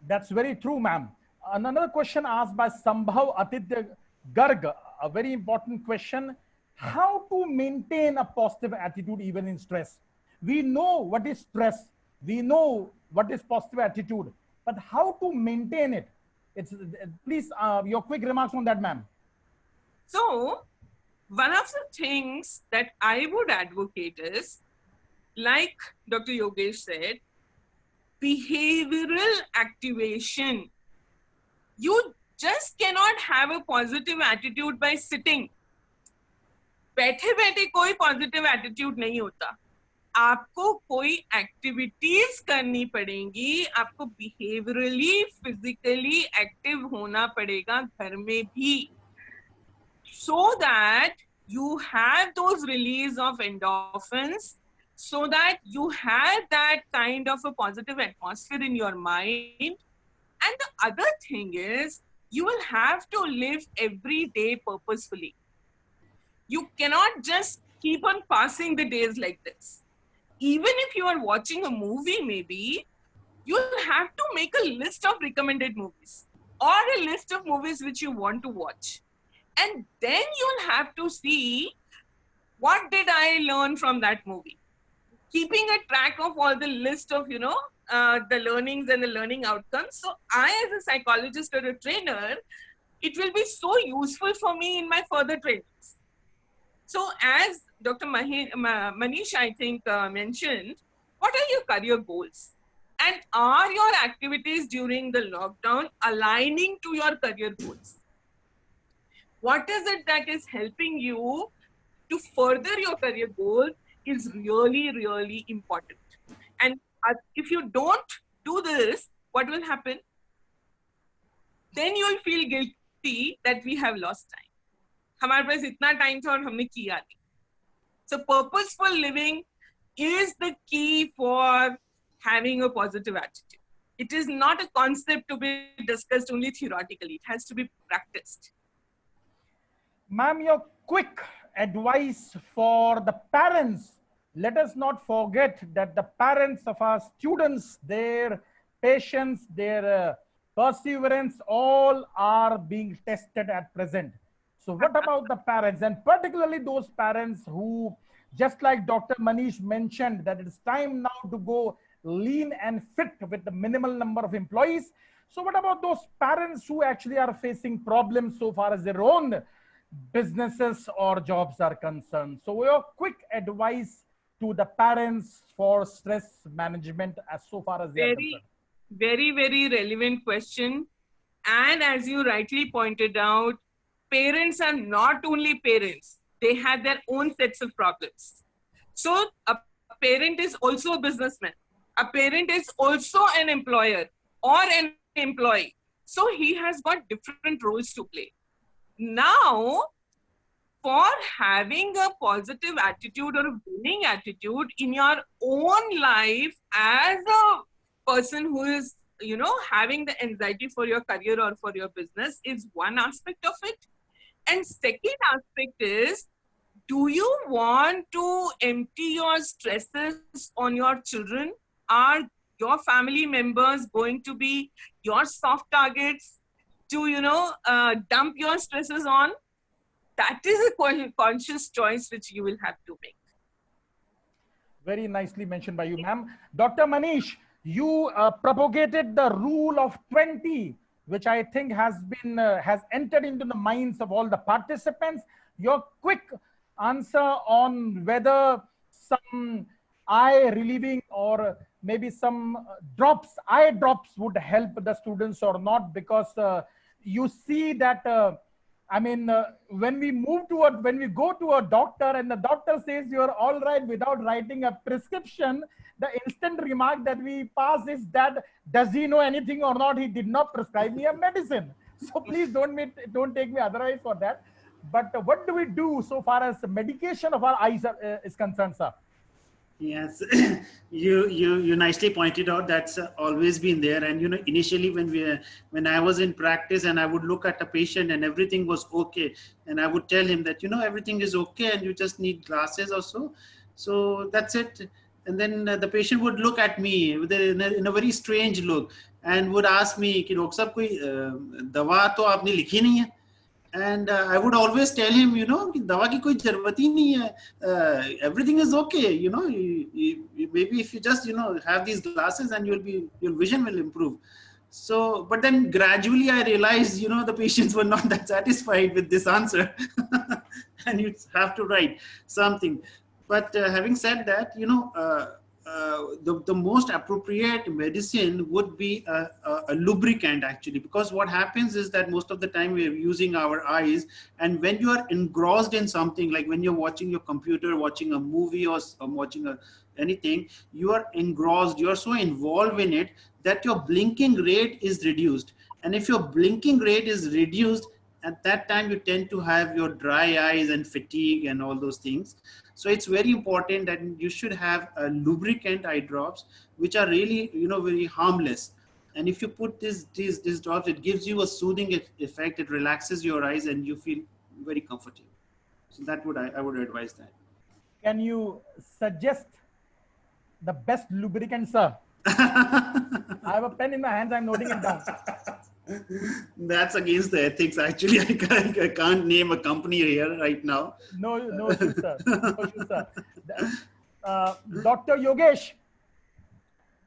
That's very true, ma'am. Another question asked by Sambhav Atidya Garg, a very important question. How to maintain a positive attitude even in stress? We know what is stress. We know what is positive attitude. But how to maintain it? Please, your quick remarks on that, ma'am. So, one of the things that I would advocate is, like Dr. Yogesh said, behavioral activation. You just cannot have a positive attitude by sitting. बैठे बैठे कोई positive attitude नहीं होता. आपको कोई activities करनी पड़ेंगी, आपको बिहेवियरली फिजिकली एक्टिव होना पड़ेगा घर में भी, so that you have those release of endorphins, so that you have that kind of a positive atmosphere in your mind. And the other thing is, you will have to live every day purposefully. You cannot just keep on passing the days like this. Even if you are watching a movie, maybe you'll have to make a list of recommended movies or a list of movies which you want to watch. And then you'll have to see, what did I learn from that movie? Keeping a track of all the list of, the learnings and the learning outcomes. So I, as a psychologist or a trainer, it will be so useful for me in my further trainings. So as Dr. Manish, I think, mentioned, what are your career goals? And are your activities during the lockdown aligning to your career goals? What is it that is helping you to further your career goal is really, really important. And if you don't do this, what will happen? Then you will feel guilty that we have lost time. हमारे पास इतना time था और हमने किया नहीं. So purposeful living is the key for having a positive attitude. It is not a concept to be discussed only theoretically. It has to be practiced. Ma'am, your quick advice for the parents. Let us not forget that the parents of our students, their patience, their perseverance, all are being tested at present. So what about the parents, and particularly those parents who, just like Dr. Manish mentioned, that it's time now to go lean and fit with the minimal number of employees. So what about those parents who actually are facing problems so far as their own businesses or jobs are concerned? So your quick advice to the parents for stress management as so far as they are concerned. Very, very relevant question. And as you rightly pointed out, parents are not only parents, they have their own sets of problems. So a parent is also a businessman. A parent is also an employer or an employee. So he has got different roles to play. Now, for having a positive attitude or a winning attitude in your own life as a person who is, having the anxiety for your career or for your business is one aspect of it. And second aspect is, do you want to empty your stresses on your children? Are your family members going to be your soft targets to, dump your stresses on? That is a conscious choice which you will have to make. Very nicely mentioned by you, ma'am. Dr. Manish, you propagated the rule of 20, which I think has entered into the minds of all the participants. Your quick answer on whether some eye relieving or maybe some eye drops would help the students or not, because you see that when we go to a doctor and the doctor says you're all right without writing a prescription, the instant remark that we pass is that, does he know anything or not? He did not prescribe me a medicine. So please don't take me otherwise for that. But what do we do so far as medication of our eyes is concerned, sir? Yes, you nicely pointed out that's always been there. And initially when I was in practice and I would look at a patient and everything was okay, and I would tell him that everything is okay and you just need glasses or so that's it. And then the patient would look at me in a very strange look and would ask me कि doctor साहब कोई दवा तो आपने लिखी नहीं है. And I would always tell him, कि दवा की कोई जरूरत ही नहीं है. Everything is okay. Maybe if you just, have these glasses and your vision will improve. So, but then gradually I realized, the patients were not that satisfied with this answer. And you have to write something. But having said that, the most appropriate medicine would be a lubricant, actually, because what happens is that most of the time we're using our eyes, and when you are engrossed in something, like when you're watching your computer, watching a movie or watching anything, you are engrossed, you're so involved in it that your blinking rate is reduced. And if your blinking rate is reduced, at that time you tend to have your dry eyes and fatigue and all those things. So it's very important that you should have a lubricant eye drops, which are really, very harmless. And if you put these drops, it gives you a soothing effect. It relaxes your eyes and you feel very comfortable. So that I would advise that. Can you suggest the best lubricant, sir? I have a pen in my hands. I'm noting it down. That's against the ethics. Actually, I can't name a company here right now. No, sir. No, sir. Dr. Yogesh,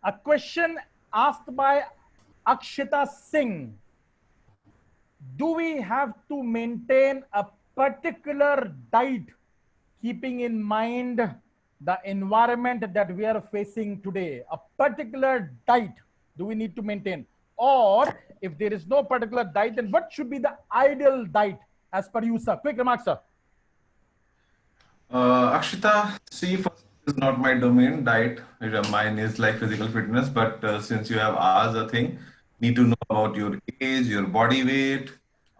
a question asked by Akshita Singh. Do we have to maintain a particular diet, keeping in mind the environment that we are facing today? A particular diet do we need to maintain? Or if there is no particular diet, then what should be the ideal diet as per you, sir? Quick remarks, sir. Akshita, see, first, is not my domain, diet. Mine is like physical fitness. But since you have asked a thing, need to know about your age, your body weight,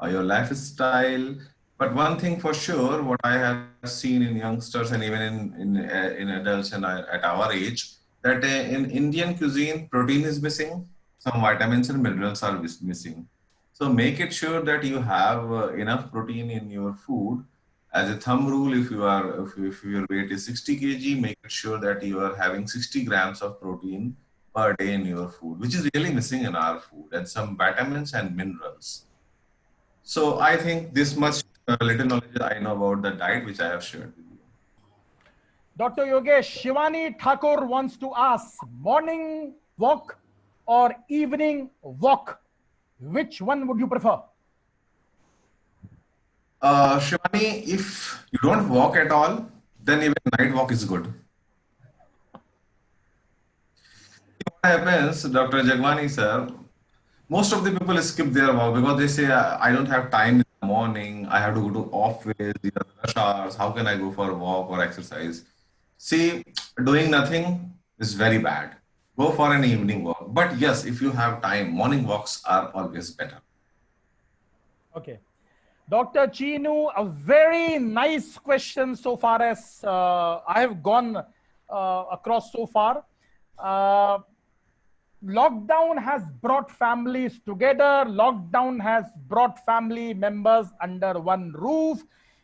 your lifestyle. But one thing for sure, what I have seen in youngsters and even in adults and at our age, that in Indian cuisine, protein is missing. Some vitamins and minerals are missing. So make it sure that you have enough protein in your food. As a thumb rule, if your weight is 60 kg, make sure that you are having 60 grams of protein per day in your food, which is really missing in our food, and some vitamins and minerals. So I think this much little knowledge I know about the diet, which I have shared with you. Dr. Yogesh, Shivani Thakur wants to ask, morning walk or evening walk, which one would you prefer? Shivani, if you don't walk at all, then even night walk is good. What happens, Dr. Jagwani sir, most of the people skip their walk because they say, I don't have time in the morning, I have to go to office, these are rush hours, how can I go for a walk or exercise? See, doing nothing is very bad. Go for an evening walk. But yes, if you have time, morning walks are always better. Okay. Dr. Chinu, a very nice question so far as I have gone across so far. Lockdown has brought families together. Lockdown has brought family members under one roof.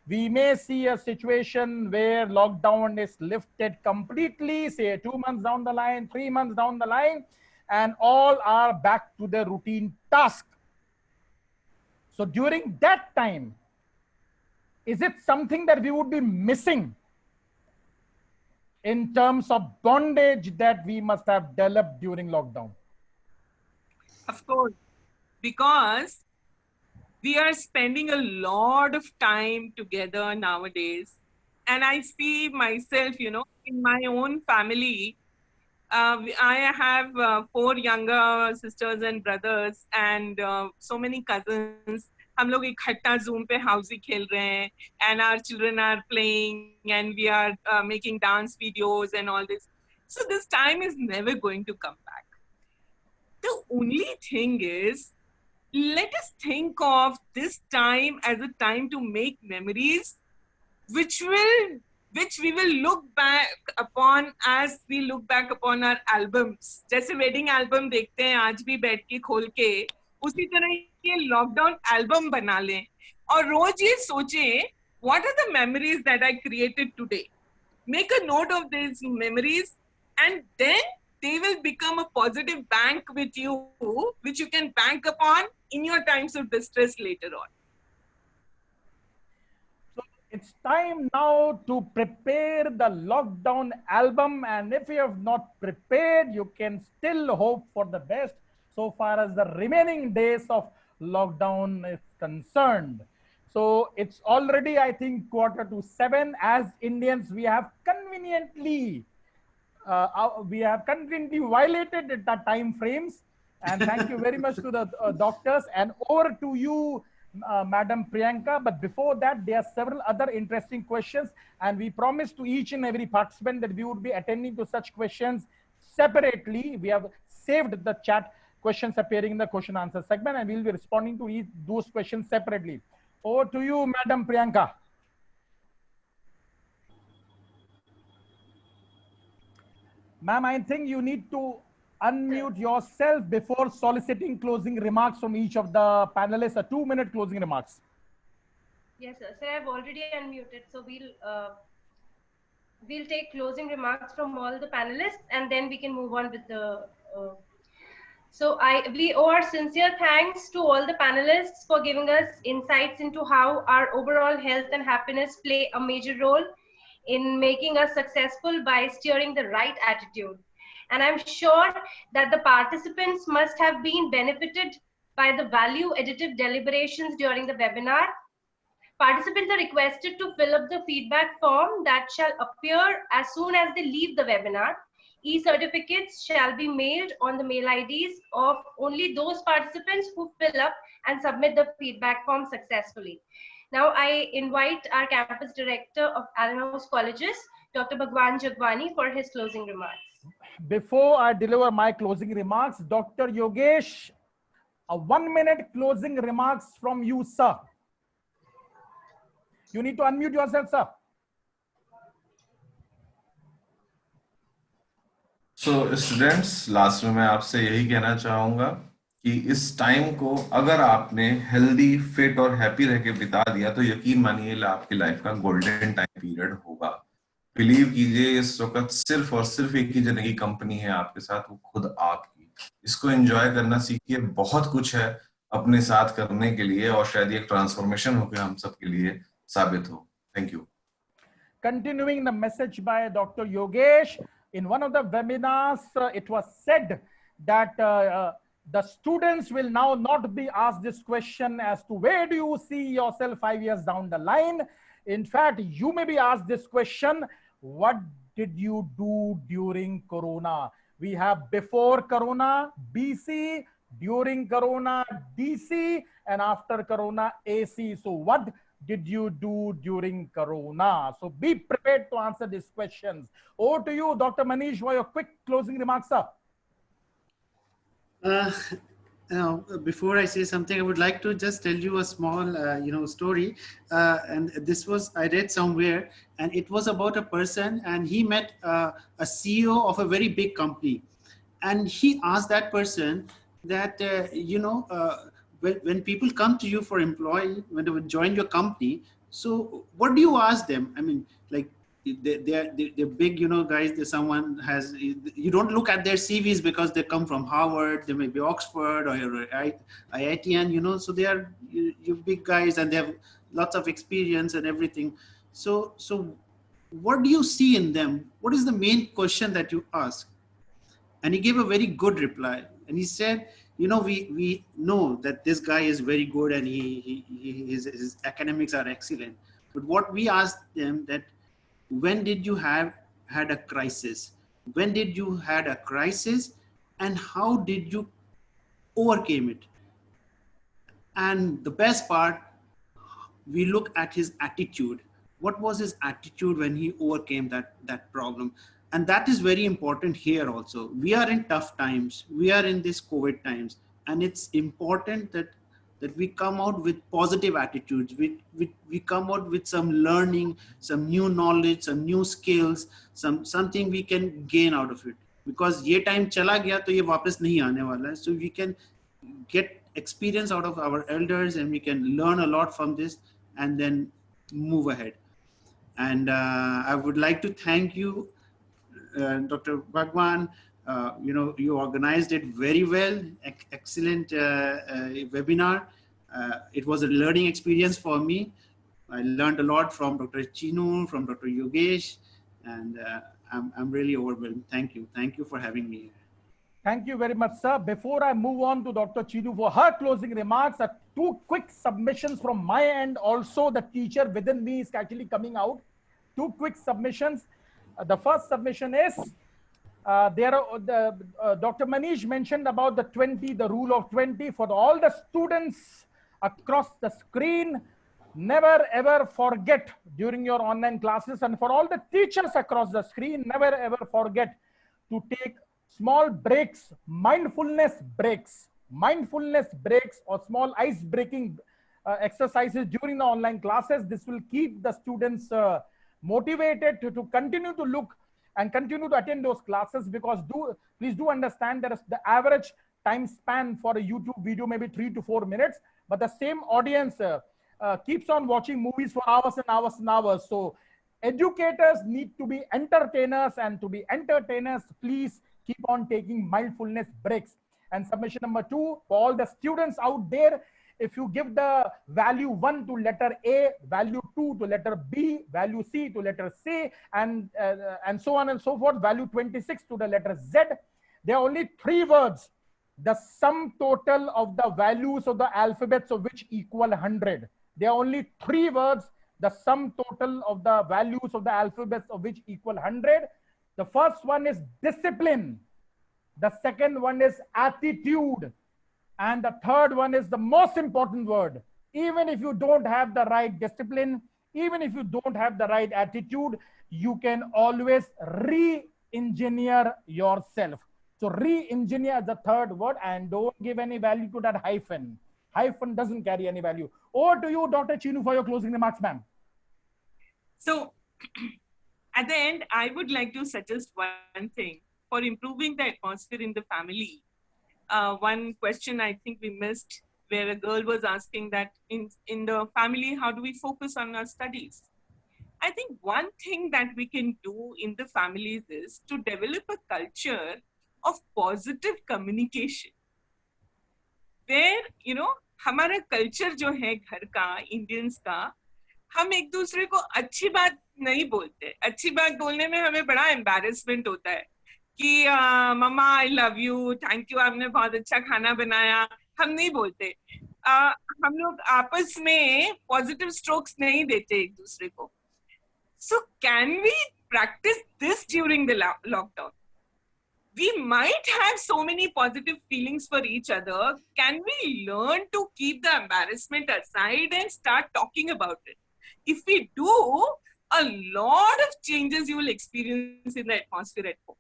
We may see a situation where lockdown is lifted completely, say 2 months down the line, 3 months down the line, and all are back to their routine task. So during that time, is it something that we would be missing in terms of bondage that we must have developed during lockdown? Of course, because we are spending a lot of time together nowadays. And I see myself, you know, in my own family, I have 4 younger sisters and brothers and so many cousins. हम लोग इकट्ठा Zoom पे housey खेल रहे हैं, and our children are playing and we are making dance videos and all this. So this time is never going to come back. The only thing is, let us think of this time as a time to make memories which we will look back upon as we look back upon our albums. जैसे wedding album देखते हैं आज भी बैठ के खोल के, उसी तरह ये lockdown album बना लें और रोज ये सोचें what are the memories that I created today. Make a note of these memories and then they will become a positive bank with you, which you can bank upon in your times of distress later on. So it's time now to prepare the lockdown album, and if you have not prepared, you can still hope for the best so far as the remaining days of lockdown is concerned. So it's already, I think, 6:45. As Indians, we have conveniently violated the time frames, and thank you very much to the doctors, and over to you, Madam Priyanka. But before that, there are several other interesting questions, and we promised to each and every participant that we would be attending to such questions separately. We have saved the chat questions appearing in the question answer segment, and we'll be responding to those questions separately. Over to you, Madam Priyanka. Ma'am, I think you need to unmute yourself before soliciting closing remarks from each of the panelists. A 2-minute closing remarks. Yes, sir. Sir, I've already unmuted, so we'll take closing remarks from all the panelists, and then we can move on with the. We owe our sincere thanks to all the panelists for giving us insights into how our overall health and happiness play a major role in making us successful by steering the right attitude. And I'm sure that the participants must have been benefited by the value additive deliberations during the webinar. Participants are requested to fill up the feedback form that shall appear as soon as they leave the webinar. E-certificates shall be mailed on the mail IDs of only those participants who fill up and submit the feedback form successfully. Now I invite our campus director of Allen House Colleges, Dr. Bhagwan Jagwani, for his closing remarks. Before I deliver my closing remarks, Dr. Yogesh, a 1-minute closing remarks from you, sir. You need to unmute yourself, sir. So students, last में मैं आपसे यही कहना चाहूंगा कि इस time को अगर आपने हेल्दी, फिट और हैप्पी रह के बिता दिया तो यकीन मानिए आपकी लाइफ का गोल्डन टाइम पीरियड होगा. बिलीव कीजिए, इस वक्त सिर्फ और सिर्फ एक ही जन की कंपनी है आपके साथ, वो खुद आपकी. इसको एंजॉय करना सीखिए. बहुत कुछ है अपने साथ करने के लिए और शायद ये ट्रांसफॉर्मेशन होकर हम सब के लिए साबित हो. Thank you. Continuing the message by Dr. Yogesh, in one of the webinars, it was said that the students will now not be asked this question as to where do you see yourself 5 years down the line. In fact, you may be asked this question, what did you do during Corona? We have before Corona, BC, during Corona, DC, and after Corona, AC. So what did you do during Corona? So be prepared to answer these questions. Over to you, Dr. Manish, for your quick closing remarks, sir. Before I say something, I would like to just tell you a small, story. And this was, I read somewhere, and it was about a person, and he met a CEO of a very big company. And he asked that person that, when people come to you for employee, when they would join your company, So what do you ask them? I mean, like they're big, you know, guys. There's someone has, you don't look at their CVs because they come from Harvard, they may be Oxford or IITN, you know. So they are you big guys and they have lots of experience and everything. So what do you see in them? What is the main question that you ask? And he gave a very good reply. And he said, you know, we know that this guy is very good and his academics are excellent. But what we asked them that, when did you had a crisis? When did you had a crisis and how did you overcame it? And the best part, we look at his attitude. What was his attitude when he overcame that problem? And that is very important here also. We are in tough times. We are in this COVID times. And it's important that we come out with positive attitudes. We come out with some learning, some new knowledge, some new skills, something we can gain out of it. Because ये time चला गया तो ये वापस नहीं आने वाला है. So we can get experience out of our elders and we can learn a lot from this and then move ahead. And I would like to thank you, Dr. Bhagwan. You know, you organized it very well. Excellent webinar. It was a learning experience for me. I learned a lot from Dr. Chinu, from Dr. Yogesh, and I'm really overwhelmed. Thank you. Thank you for having me here. Thank you very much, sir. Before I move on to Dr. Chinu for her closing remarks, two quick submissions from my end. Also, the teacher within me is actually coming out. Two quick submissions. The first submission is, Dr. Manish mentioned about the rule of 20 for all the students across the screen. Never ever forget during your online classes, and for all the teachers across the screen, never ever forget to take small breaks, mindfulness breaks or small ice breaking exercises during the online classes. This will keep the students motivated to continue to look and continue to attend those classes, because please do understand that the average time span for a YouTube video may be 3 to 4 minutes, but the same audience keeps on watching movies for hours and hours and hours. So educators need to be entertainers, and to be entertainers, please keep on taking mindfulness breaks. And submission number 2, for all the students out there, if you give the value 1 to letter A, value 2 to letter B, value C to letter C, and so on and so forth, value 26 to the letter Z, there are only 3 words, the sum total of the values of the alphabets of which equal 100. There are only 3 words, the sum total of the values of the alphabets of which equal 100. The first one is discipline. The second one is attitude. And the third one is the most important word. Even if you don't have the right discipline, even if you don't have the right attitude, you can always re-engineer yourself. So re-engineer is the third word, and don't give any value to that hyphen. Hyphen doesn't carry any value. Over to you, Dr. Chinu, for your closing remarks, ma'am. So at the end, I would like to suggest one thing for improving the atmosphere in the family. One question I think we missed, where a girl was asking that in the family, how do we focus on our studies? I think one thing that we can do in the families is to develop a culture of positive communication, where, you know, हमारा culture जो है घर का, Indians का, हम एक दूसरे को अच्छी बात नहीं बोलते. अच्छी बात बोलने में हमें बड़ा embarrassment होता है कि mama I love you, thank you, आपने बहुत अच्छा खाना बनाया, हम नहीं बोलते. हम लोग आपस में पॉजिटिव स्ट्रोक्स नहीं देते एक दूसरे को. So can we practice this during the lockdown? We might have so many positive feelings for each other. Can we learn to keep the embarrassment aside and start talking about it? If we do, a lot of changes you will experience in the atmosphere at home.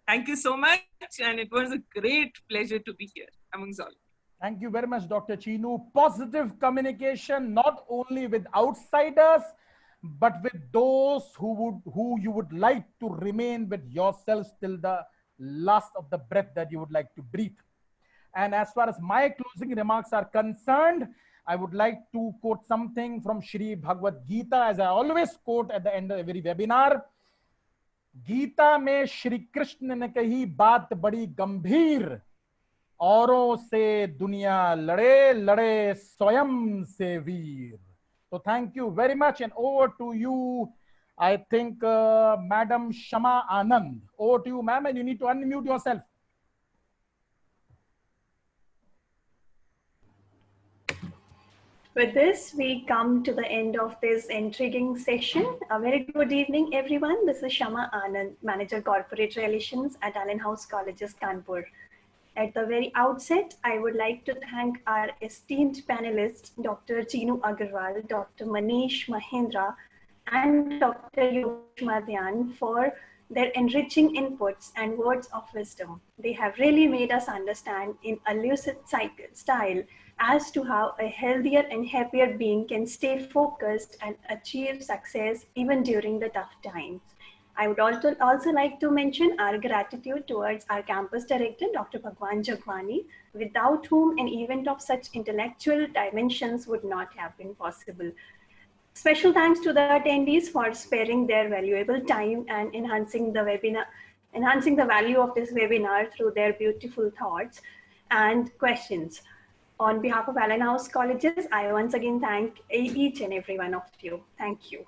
Thank you so much, and it was a great pleasure to be here amongst all. Thank you very much, Dr. Chinu. Positive communication, not only with outsiders, but with those who you would like to remain with yourselves till the last of the breath that you would like to breathe. And as far as my closing remarks are concerned, I would like to quote something from Shri Bhagavad Gita, as I always quote at the end of every webinar. Gita में श्री कृष्ण ने कही बात बड़ी गंभीर, औरों से दुनिया लड़े लड़े स्वयं से वीर. So thank you very much, and over to you, I think Madam Shama Anand. Over to you, ma'am, and you need to unmute yourself. With this, we come to the end of this intriguing session. A very good evening, everyone. This is Shama Anand, Manager Corporate Relations at Allen House Colleges, Kanpur. At the very outset, I would like to thank our esteemed panelists, Dr. Chinu Agarwal, Dr. Manish Mahendra, and Dr. Yogesh Madhyan for their enriching inputs and words of wisdom. They have really made us understand in a lucid style as to how a healthier and happier being can stay focused and achieve success even during the tough times. I would also like to mention our gratitude towards our campus director, Dr. Bhagwan Jagwani, without whom an event of such intellectual dimensions would not have been possible. Special thanks to the attendees for sparing their valuable time and enhancing the value of this webinar through their beautiful thoughts and questions. On behalf of Allen House Colleges, I once again thank each and every one of you. Thank you.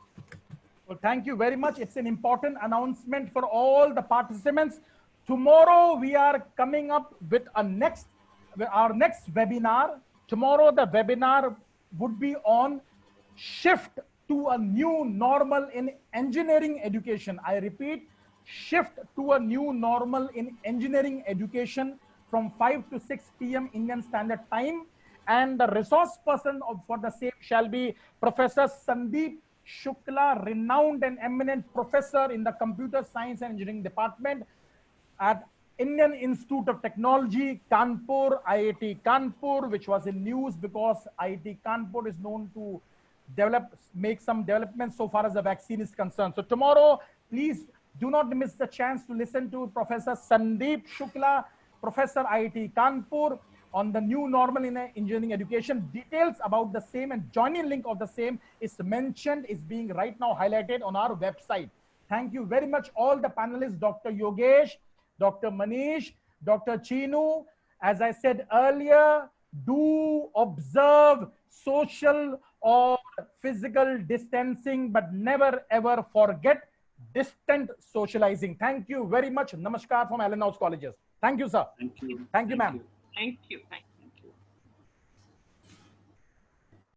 Well, thank you very much. It's an important announcement for all the participants. Tomorrow we are coming up with our next webinar. Tomorrow the webinar would be on shift to a new normal in engineering education. I repeat, shift to a new normal in engineering education from 5 to 6 p.m. Indian Standard Time. And the resource person for the same shall be Professor Sandeep Shukla, renowned and eminent professor in the Computer Science and Engineering Department at Indian Institute of Technology, Kanpur, IIT Kanpur, which was in news because IIT Kanpur is known to make some developments so far as the vaccine is concerned. So tomorrow, please do not miss the chance to listen to Professor Sandeep Shukla, Professor IIT Kanpur, on the new normal in engineering education. Details about the same and joining link of the same is being right now highlighted on our website. Thank you very much, all the panelists, Dr. Yogesh, Dr. Manish, Dr. Chinu. As I said earlier, do observe social or physical distancing, but never ever forget distant socializing. Thank you very much. Namaskar from Allen House Colleges. Thank you, sir. Thank you. Thank you, ma'am. Thank you.